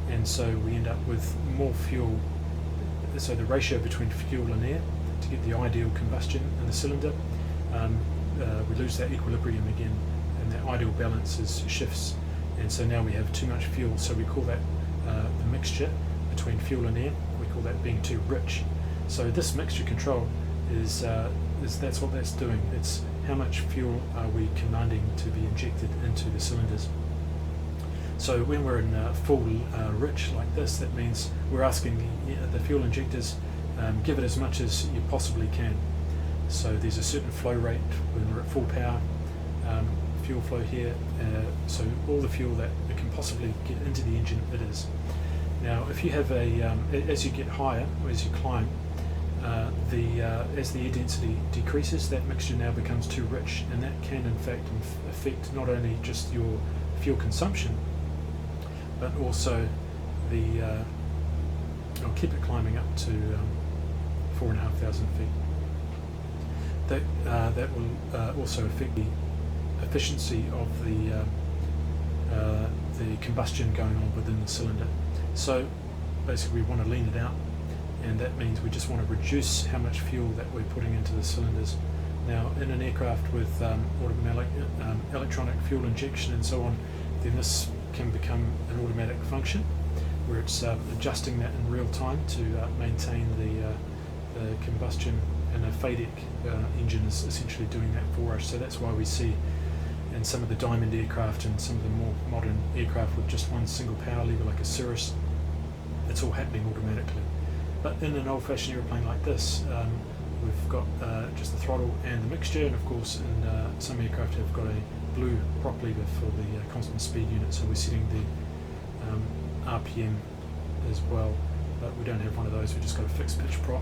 and so we end up with more fuel. So the ratio between fuel and air to get the ideal combustion in the cylinder, we lose that equilibrium again, and that ideal balance shifts, and so now we have too much fuel. So we call that the mixture between fuel and air. We call that being too rich. So this mixture control is that's what that's doing. It's how much fuel are we commanding to be injected into the cylinders. So when we're in full rich like this, that means we're asking the fuel injectors, give it as much as you possibly can. So there's a certain flow rate when we're at full power, fuel flow here, so all the fuel that it can possibly get into the engine, it is. Now if you have as you get higher, as you climb, as the air density decreases, that mixture now becomes too rich, and that can in fact affect not only just your fuel consumption, but also I'll keep it climbing up to 4,500 feet. That will also affect the efficiency of the combustion going on within the cylinder. So basically we want to lean it out, and that means we just want to reduce how much fuel that we're putting into the cylinders. Now in an aircraft with automatic electronic fuel injection and so on, then this can become an automatic function where it's adjusting that in real time to maintain the combustion and a FADEC engine is essentially doing that for us. So that's why we see in some of the Diamond aircraft and some of the more modern aircraft with just one single power lever like a Cirrus, it's all happening automatically. But in an old-fashioned aeroplane like this, we've got just the throttle and the mixture, and of course in some aircraft have got a blue prop lever for the constant speed unit, so we're setting the RPM as well, but we don't have one of those, we've just got a fixed pitch prop.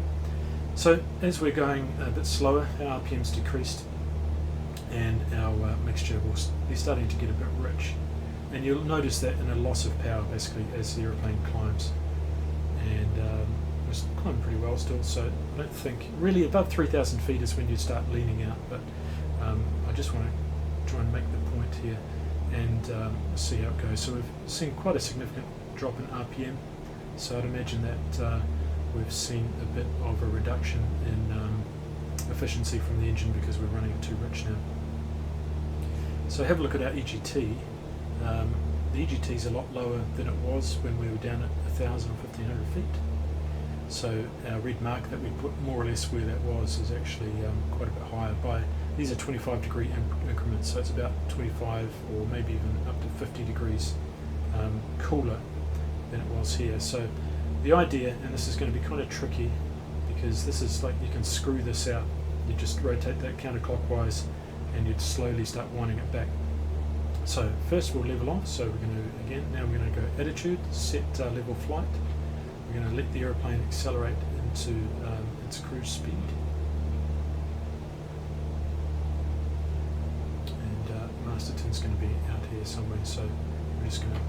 So as we're going a bit slower, our RPM's decreased and our mixture will be starting to get a bit rich, and you'll notice that in a loss of power basically as the aeroplane climbs, and it's climbing pretty well still, so I don't think really above 3,000 feet is when you start leaning out, but I just want to try and make the point here and see how it goes. So we've seen quite a significant drop in RPM, so I'd imagine that we've seen a bit of a reduction in efficiency from the engine because we're running it too rich now. So have a look at our EGT. The EGT is a lot lower than it was when we were down at 1,000 or 1,500 feet. So our red mark that we put more or less where that was is actually quite a bit higher. These are 25 degree increments, so it's about 25 or maybe even up to 50 degrees cooler than it was here. So the idea, and this is going to be kind of tricky because this is like you can screw this out. You just rotate that counterclockwise and you'd slowly start winding it back. So first we'll level off, so we're going to, again, now we're going to go attitude, set level flight. We're going to let the aeroplane accelerate into its cruise speed. And Masterton's going to be out here somewhere, so we're just going to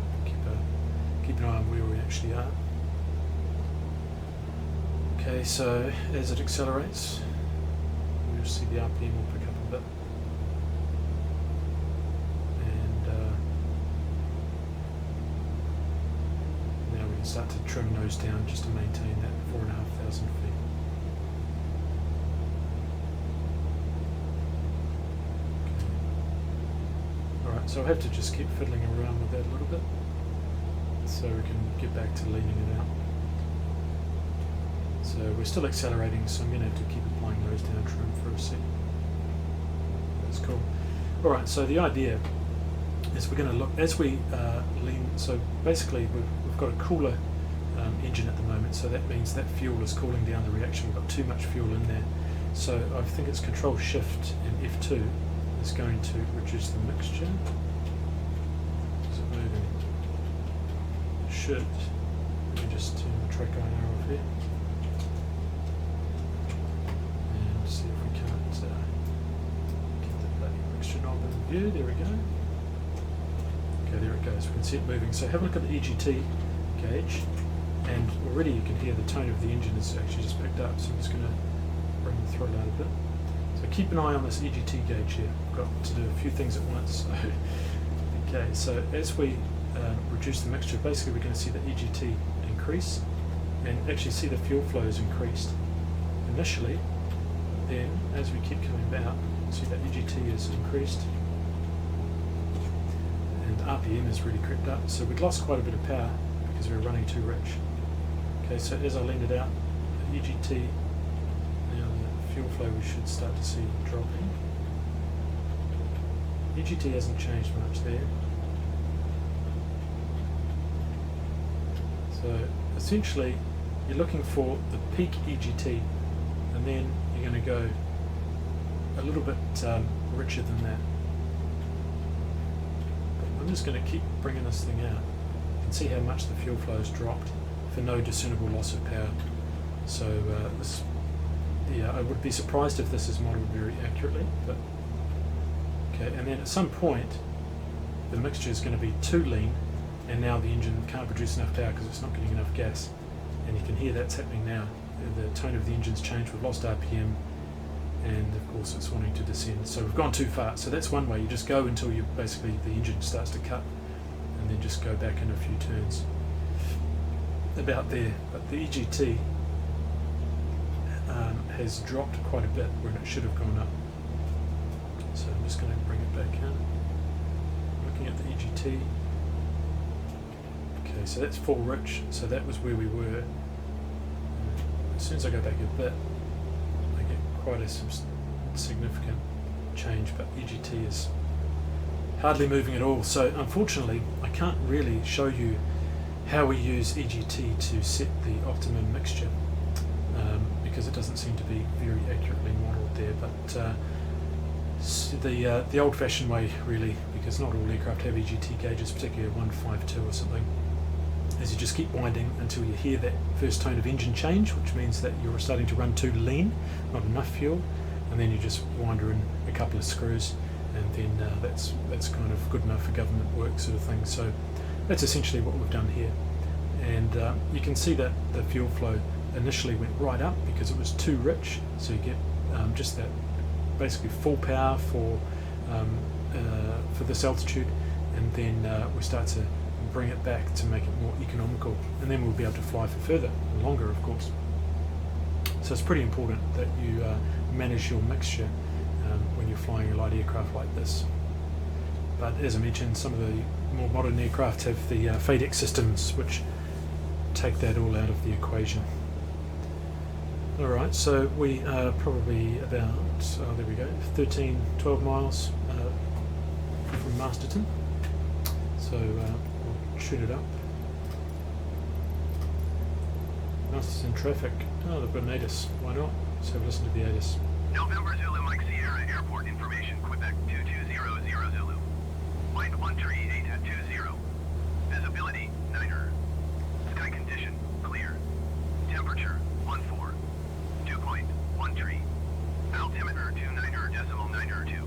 keep an eye on where we actually are. Okay, so as it accelerates, you'll see the RPM will pick up a bit. Start to trim nose down just to maintain that 4,500 feet. Okay. Alright, so I'll have to just keep fiddling around with that a little bit so we can get back to leaning it out. So we're still accelerating, so I'm going to have to keep applying nose down trim for a sec. That's cool. Alright, so the idea is we're going to look, as we lean, so basically we've got a cooler engine at the moment, so that means that fuel is cooling down the reaction. We've got too much fuel in there, so I think it's Control Shift and F2 is going to reduce the mixture. Is it moving? It should. Let me just turn the track IR off here and see if we can't get the bloody mixture knob in view. There we go. Okay, there it goes. We can see it moving. So have a look at the EGT gauge, and already you can hear the tone of the engine is actually just picked up. So I'm just going to bring the throttle out a bit. So keep an eye on this EGT gauge here. I've got to do a few things at once. Okay, so as we reduce the mixture, basically we're going to see the EGT increase and actually see the fuel flows increased initially. Then as we keep coming out, see that EGT is increased. RPM has really crept up, so we'd lost quite a bit of power because we were running too rich. Okay, so as I leaned it out, the EGT, now the fuel flow we should start to see dropping. EGT hasn't changed much there. So essentially you're looking for the peak EGT, and then you're going to go a little bit richer than that. I'm just going to keep bringing this thing out. You can see how much the fuel flow has dropped for no discernible loss of power. So I would be surprised if this is modelled very accurately. But okay, and then at some point the mixture is going to be too lean, and now the engine can't produce enough power because it's not getting enough gas. And you can hear that's happening now. The tone of the engine's changed. We've lost RPM. And of course it's wanting to descend, so we've gone too far. So that's one way, you just go until you basically the engine starts to cut, and then just go back in a few turns about there. But the EGT has dropped quite a bit when it should have gone up, so I'm just going to bring it back in, looking at the EGT. Okay, so that's full rich, so that was where we were. As soon as I go back a bit, quite a significant change, but EGT is hardly moving at all. So unfortunately I can't really show you how we use EGT to set the optimum mixture, because it doesn't seem to be very accurately modelled there, but the old-fashioned way, really, because not all aircraft have EGT gauges, particularly a 152 or something, is you just keep winding until you hear that first tone of engine change, which means that you're starting to run too lean, not enough fuel, and then you just winder in a couple of screws, and then that's kind of good enough for government work sort of thing. So that's essentially what we've done here, and you can see that the fuel flow initially went right up because it was too rich, so you get just that basically full power for this altitude, and then we start to bring it back to make it more economical, and then we'll be able to fly for further and longer, of course. So it's pretty important that you manage your mixture when you're flying a light aircraft like this. But as I mentioned, some of the more modern aircraft have the FADEC systems, which take that all out of the equation. Alright, so we are probably about, there we go, 12 miles from Masterton. So we'll tune it up. Masterton traffic. Oh, they've got an ATIS. Why not? Let's have a listen to the ATIS. November Zulu Mike Sierra Airport information, Quebec 2200 Zulu. Wind 138 at 20. Visibility 9er. Sky condition clear. Temperature 14. Dew point 13. Altimeter 29.902.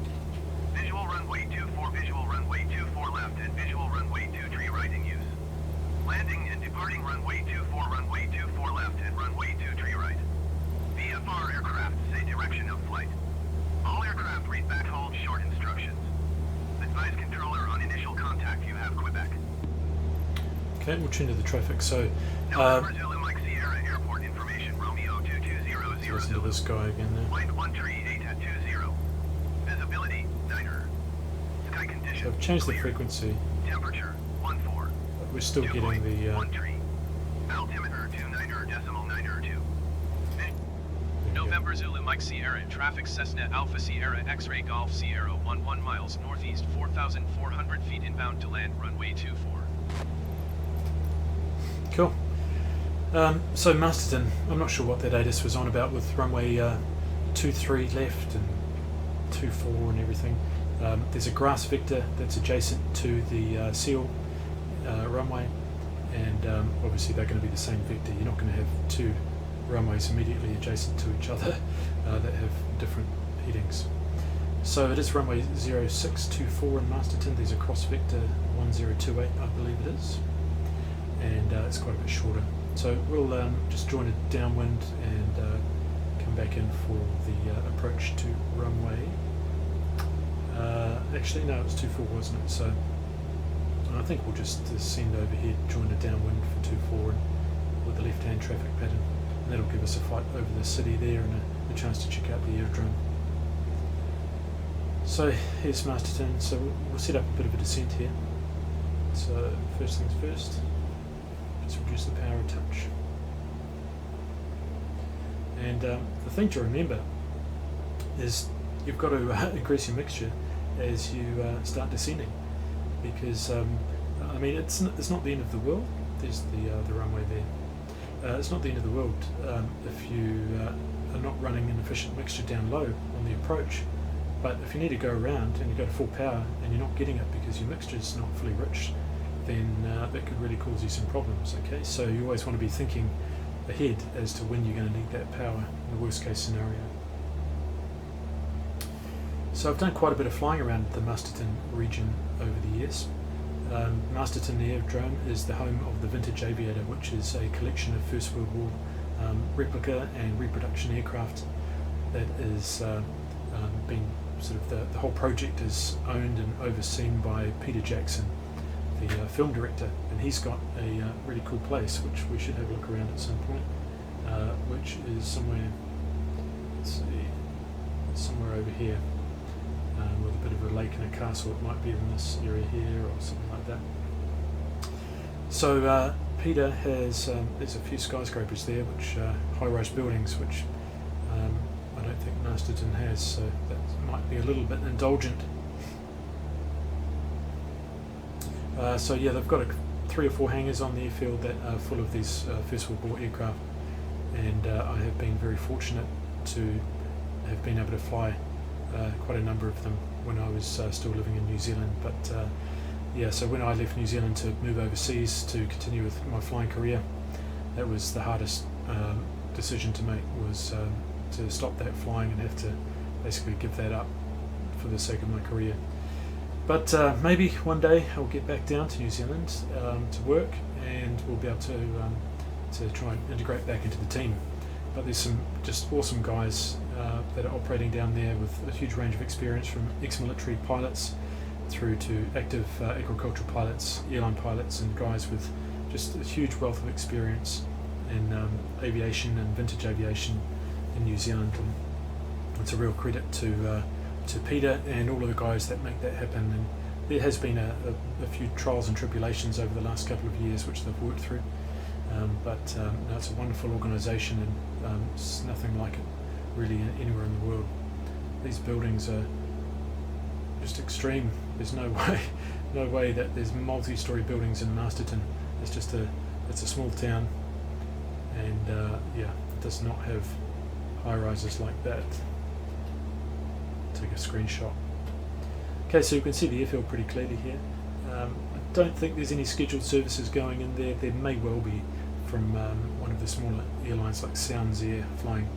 Visual runway 24, visual runway 24 left, and visual runway 23 right in use. Landing and departing runway 24, runway 24 left, and runway 23 right. VFR aircraft say direction of flight. All aircraft read back hold short instructions. Advise controller on initial contact, you have Quebec. Okay, we'll tune to the traffic. So November Zulu Mike Sierra Airport information, Romeo 2200 listen to this guy again there. Wind 138 at 20. Visibility 9er. Sky condition So I've changed the clear. frequency, Temperature 14. but we're still getting the 13. Altimeter 29.902. November Zulu Mike Sierra, traffic Cessna Alpha Sierra X-Ray Golf Sierra 11 miles northeast, 4,400 feet inbound to land, runway 24. Cool. So Masterton, I'm not sure what that ATIS was on about with runway 23 left and 24 and everything. There's a grass vector that's adjacent to the seal runway, and obviously they're going to be the same vector. You're not going to have two runways immediately adjacent to each other that have different headings. So it is runway 0624 in Masterton. These are cross vector 1028, I believe it is, and it's quite a bit shorter. So we'll just join it downwind and come back in for the approach to runway. Actually, no, it was 24, wasn't it? So I think we'll just send over here, join it downwind for 24 and with the left-hand traffic pattern. And that'll give us a flight over the city there and a chance to check out the aerodrome. So here's Masterton. So we'll set up a bit of a descent here. So first things first, let's reduce the power a touch. And the thing to remember is you've got to increase your mixture as you start descending, because I mean it's not the end of the world. There's the runway there. It's not the end of the world if you are not running an efficient mixture down low on the approach, but if you need to go around and you go to full power and you're not getting it because your mixture is not fully rich, then that could really cause you some problems. Okay, so you always want to be thinking ahead as to when you're going to need that power in the worst case scenario. So I've done quite a bit of flying around the Masterton region over the years. Masterton Aerodrome is the home of the Vintage Aviator, which is a collection of First World War replica and reproduction aircraft that is being sort of the whole project is owned and overseen by Peter Jackson, the film director, and he's got a really cool place which we should have a look around at some point, which is somewhere, let's see, somewhere over here. With a bit of a lake and a castle. It might be in this area here or something like that. So Peter has, there's a few skyscrapers there, which high-rise buildings, which I don't don't think Masterton has, so that might be a little bit indulgent. So yeah, they've got 3 or 4 hangars on the airfield that are full of these First World War aircraft, and I have been very fortunate to have been able to fly quite a number of them when I was still living in New Zealand. But yeah, so when I left New Zealand to move overseas to continue with my flying career, that was the hardest decision to make, was to stop that flying and have to basically give that up for the sake of my career. But maybe one day I'll get back down to New Zealand to work, and we'll be able to try and integrate back into the team. But there's some just awesome guys that are operating down there with a huge range of experience, from ex-military pilots through to active agricultural pilots, airline pilots, and guys with just a huge wealth of experience in aviation and vintage aviation in New Zealand. And it's a real credit to Peter and all of the guys that make that happen. And there has been a few trials and tribulations over the last couple of years which they've worked through, but no, it's a wonderful organisation, and it's nothing like it really anywhere in the world. These buildings are just extreme. There's no way that there's multi-storey buildings in Masterton. It's a small town, and yeah, it does not have high rises like that. Take a screenshot. Okay, so you can see the airfield pretty clearly here. I don't think there's any scheduled services going in there. There may well be from one of the smaller airlines like Sounds Air, flying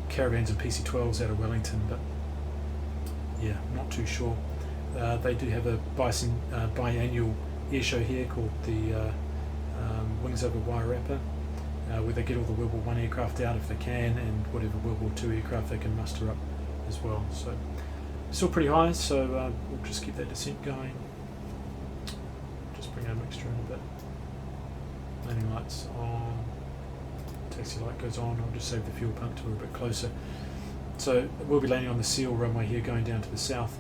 Caravans and PC-12s out of Wellington, but yeah, not too sure. They do have a biannual air show here called the Wings Over Wairarapa, where they get all the World War I aircraft out if they can, and whatever World War II aircraft they can muster up as well. So still pretty high, so we'll just keep that descent going. Just bring our mixture in a bit. Landing lights on, taxi light goes on. I'll just save the fuel pump till we're a bit closer. So we'll be landing on the Seal runway here, going down to the south.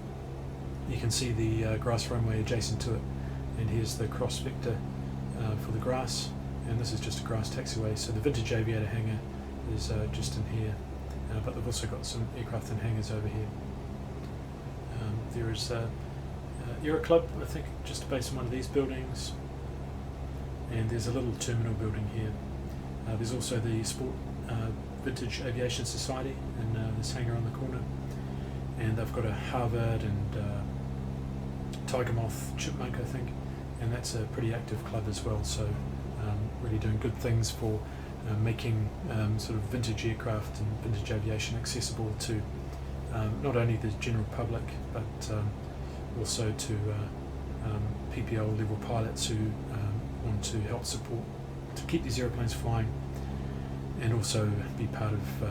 You can see the grass runway adjacent to it, and here's the cross vector for the grass, and this is just a grass taxiway. So the Vintage Aviator hangar is just in here, but they've also got some aircraft and hangars over here. There is Aero Club, I think, just based on one of these buildings, and there's a little terminal building here. There's also the Sport Vintage Aviation Society in this hangar on the corner, and they've got a Harvard and Tiger Moth Chipmunk, I think, and that's a pretty active club as well. So really doing good things for making sort of vintage aircraft and vintage aviation accessible to not only the general public, but also to PPL level pilots who want to help support to keep these airplanes flying, and also be part of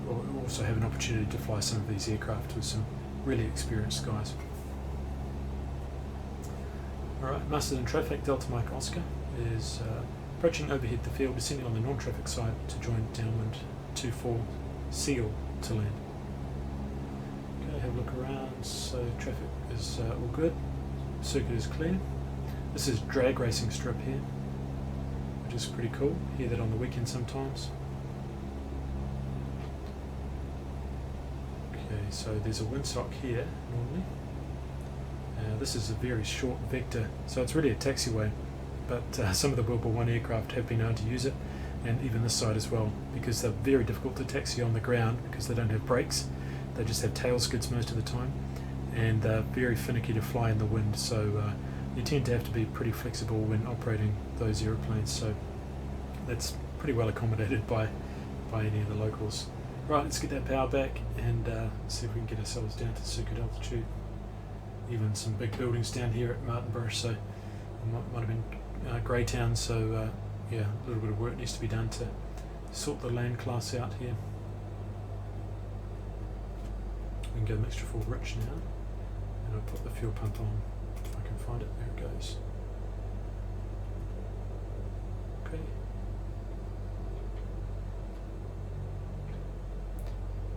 or also have an opportunity to fly some of these aircraft with some really experienced guys. Alright, Masterton traffic, Delta Mike Oscar is approaching overhead the field, descending on the non-traffic side to join downwind 24 Seal to land. Okay, have a look around. So traffic is all good, circuit is clear. This is drag racing strip here, which is pretty cool. Hear that on the weekend sometimes. Okay, so there's a windsock here normally. This is a very short vector, so it's really a taxiway, but some of the World War I aircraft have been able to use it, and even this side as well, because they're very difficult to taxi on the ground because they don't have brakes. They just have tail skids most of the time, and they're very finicky to fly in the wind, so you tend to have to be pretty flexible when operating those aeroplanes. So that's pretty well accommodated by any of the locals. Right, let's get that power back and see if we can get ourselves down to circuit altitude. Even some big buildings down here at Martinborough, so it might have been Greytown, so yeah, a little bit of work needs to be done to sort the land class out here. We can go mixture full rich now, and I'll put the fuel pump on if I can find it. There it goes. Okay.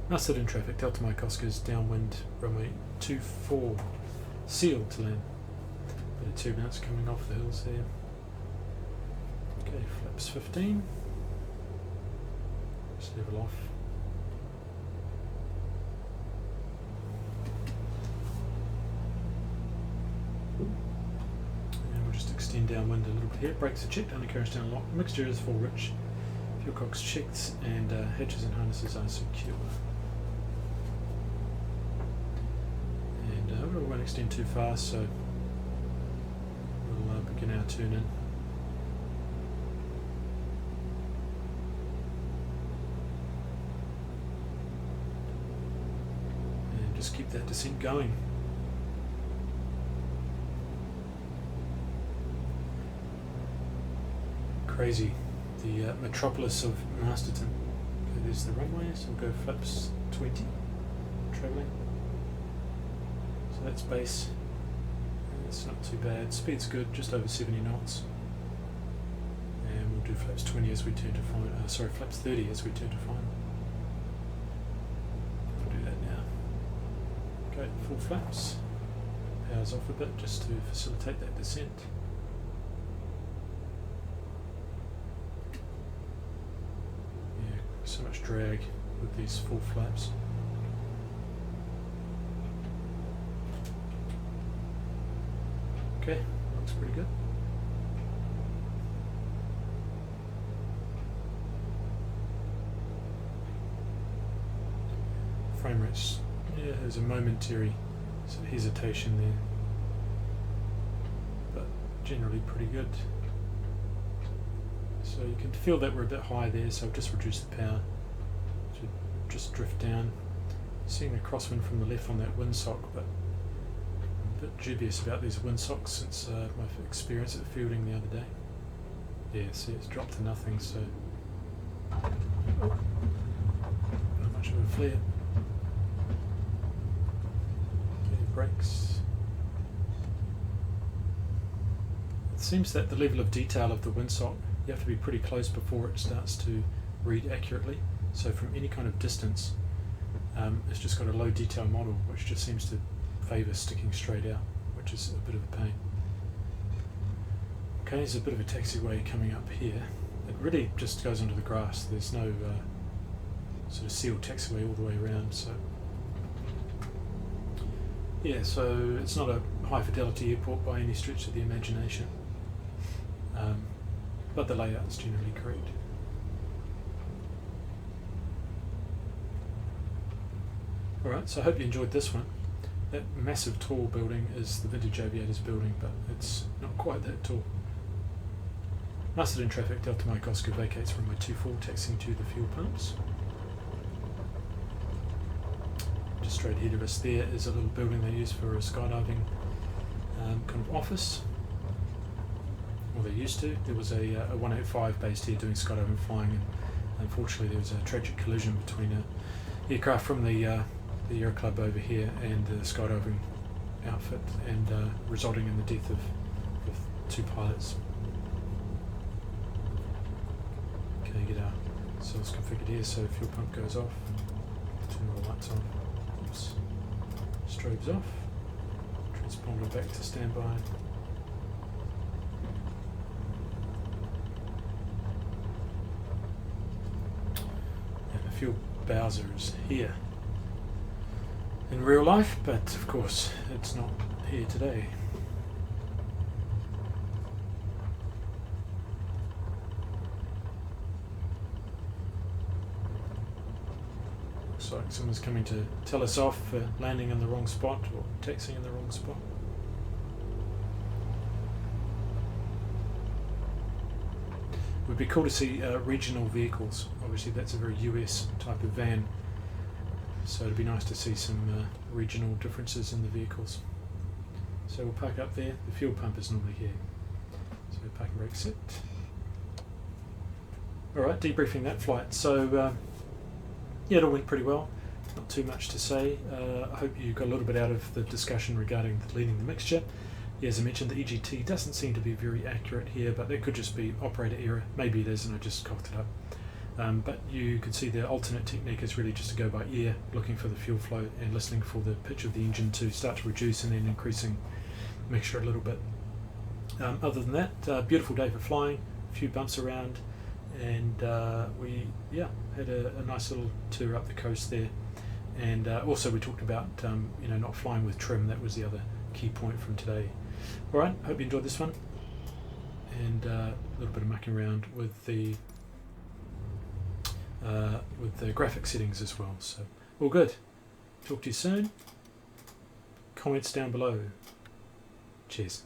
Masterston traffic, Delta Mike Oscar's downwind runway 24 Seal to land. Bit of turbulence coming off the hills here. Okay, flaps 15. Just level off And we'll just extend downwind a little bit here. Brakes are checked, undercarriage down locked, mixture is full rich, fuel cock's checked, and hatches and harnesses are secure. And we won't extend too fast, so we'll begin our turn in. And just keep that descent going. Crazy, the metropolis of Masterton. Okay, there's the runway, so we'll go flaps 20, travelling. So that's base. It's not too bad. Speed's good, just over 70 knots. And we'll do flaps 20 as we turn to final. Sorry, flaps 30 as we turn to final. We'll do that now. Okay, full flaps. Powers off a bit just to facilitate that descent. So much drag with these full flaps. Okay, looks pretty good. Frame rates, yeah, there's a momentary sort of hesitation there, but generally pretty good. So you can feel that we're a bit high there, so I've just reduced the power to just drift down. Seeing a crosswind from the left on that windsock, but I'm a bit dubious about these windsocks since my experience at fielding the other day. Yeah, see, it's dropped to nothing, so not much of a flare. Okay, brakes. It seems that the level of detail of the windsock, you have to be pretty close before it starts to read accurately. So from any kind of distance, it's just got a low detail model, which just seems to favour sticking straight out, which is a bit of a pain. Okay, there's a bit of a taxiway coming up here. It really just goes onto the grass. There's no sort of sealed taxiway all the way around. So yeah, so it's not a high fidelity airport by any stretch of the imagination. But the layout is generally correct. Alright, so I hope you enjoyed this one. That massive tall building is the Vintage Aviators building, but it's not quite that tall. Masterston traffic, Delta Mike Oscar vacates runway 24, taxiing to the fuel pumps. Just straight ahead of us there is a little building they use for a skydiving kind of office. Well, they used to. There was a 185 based here doing skydiving flying, and unfortunately there was a tragic collision between an aircraft from the Aero Club over here and the skydiving outfit, and resulting in the death of two pilots. Okay, get our cells configured here, so fuel pump goes off, turn all the lights on, oops, strobes off, transponder back to standby. Fuel Bowser is here in real life, but of course it's not here today. Looks like someone's coming to tell us off for landing in the wrong spot or taxiing in the wrong spot. It would be cool to see regional vehicles. Obviously that's a very US type of van, so it'd be nice to see some regional differences in the vehicles. So we'll park up there. The fuel pump is normally here, so parking brake set. Alright, debriefing that flight. So yeah, it all went pretty well. Not too much to say. I hope you got a little bit out of the discussion regarding leading the mixture. Yeah, as I mentioned, the EGT doesn't seem to be very accurate here, but that could just be operator error. Maybe it is, and I just cocked it up. But you can see the alternate technique is really just to go by ear, looking for the fuel flow and listening for the pitch of the engine to start to reduce and then increasing mixture a little bit. Other than that, beautiful day for flying, a few bumps around, and we had a nice little tour up the coast there. And also we talked about not flying with trim. That was the other key point from today. Alright, hope you enjoyed this one, and a little bit of mucking around with the graphic settings as well. So all good. Talk to you soon. Comments down below. Cheers.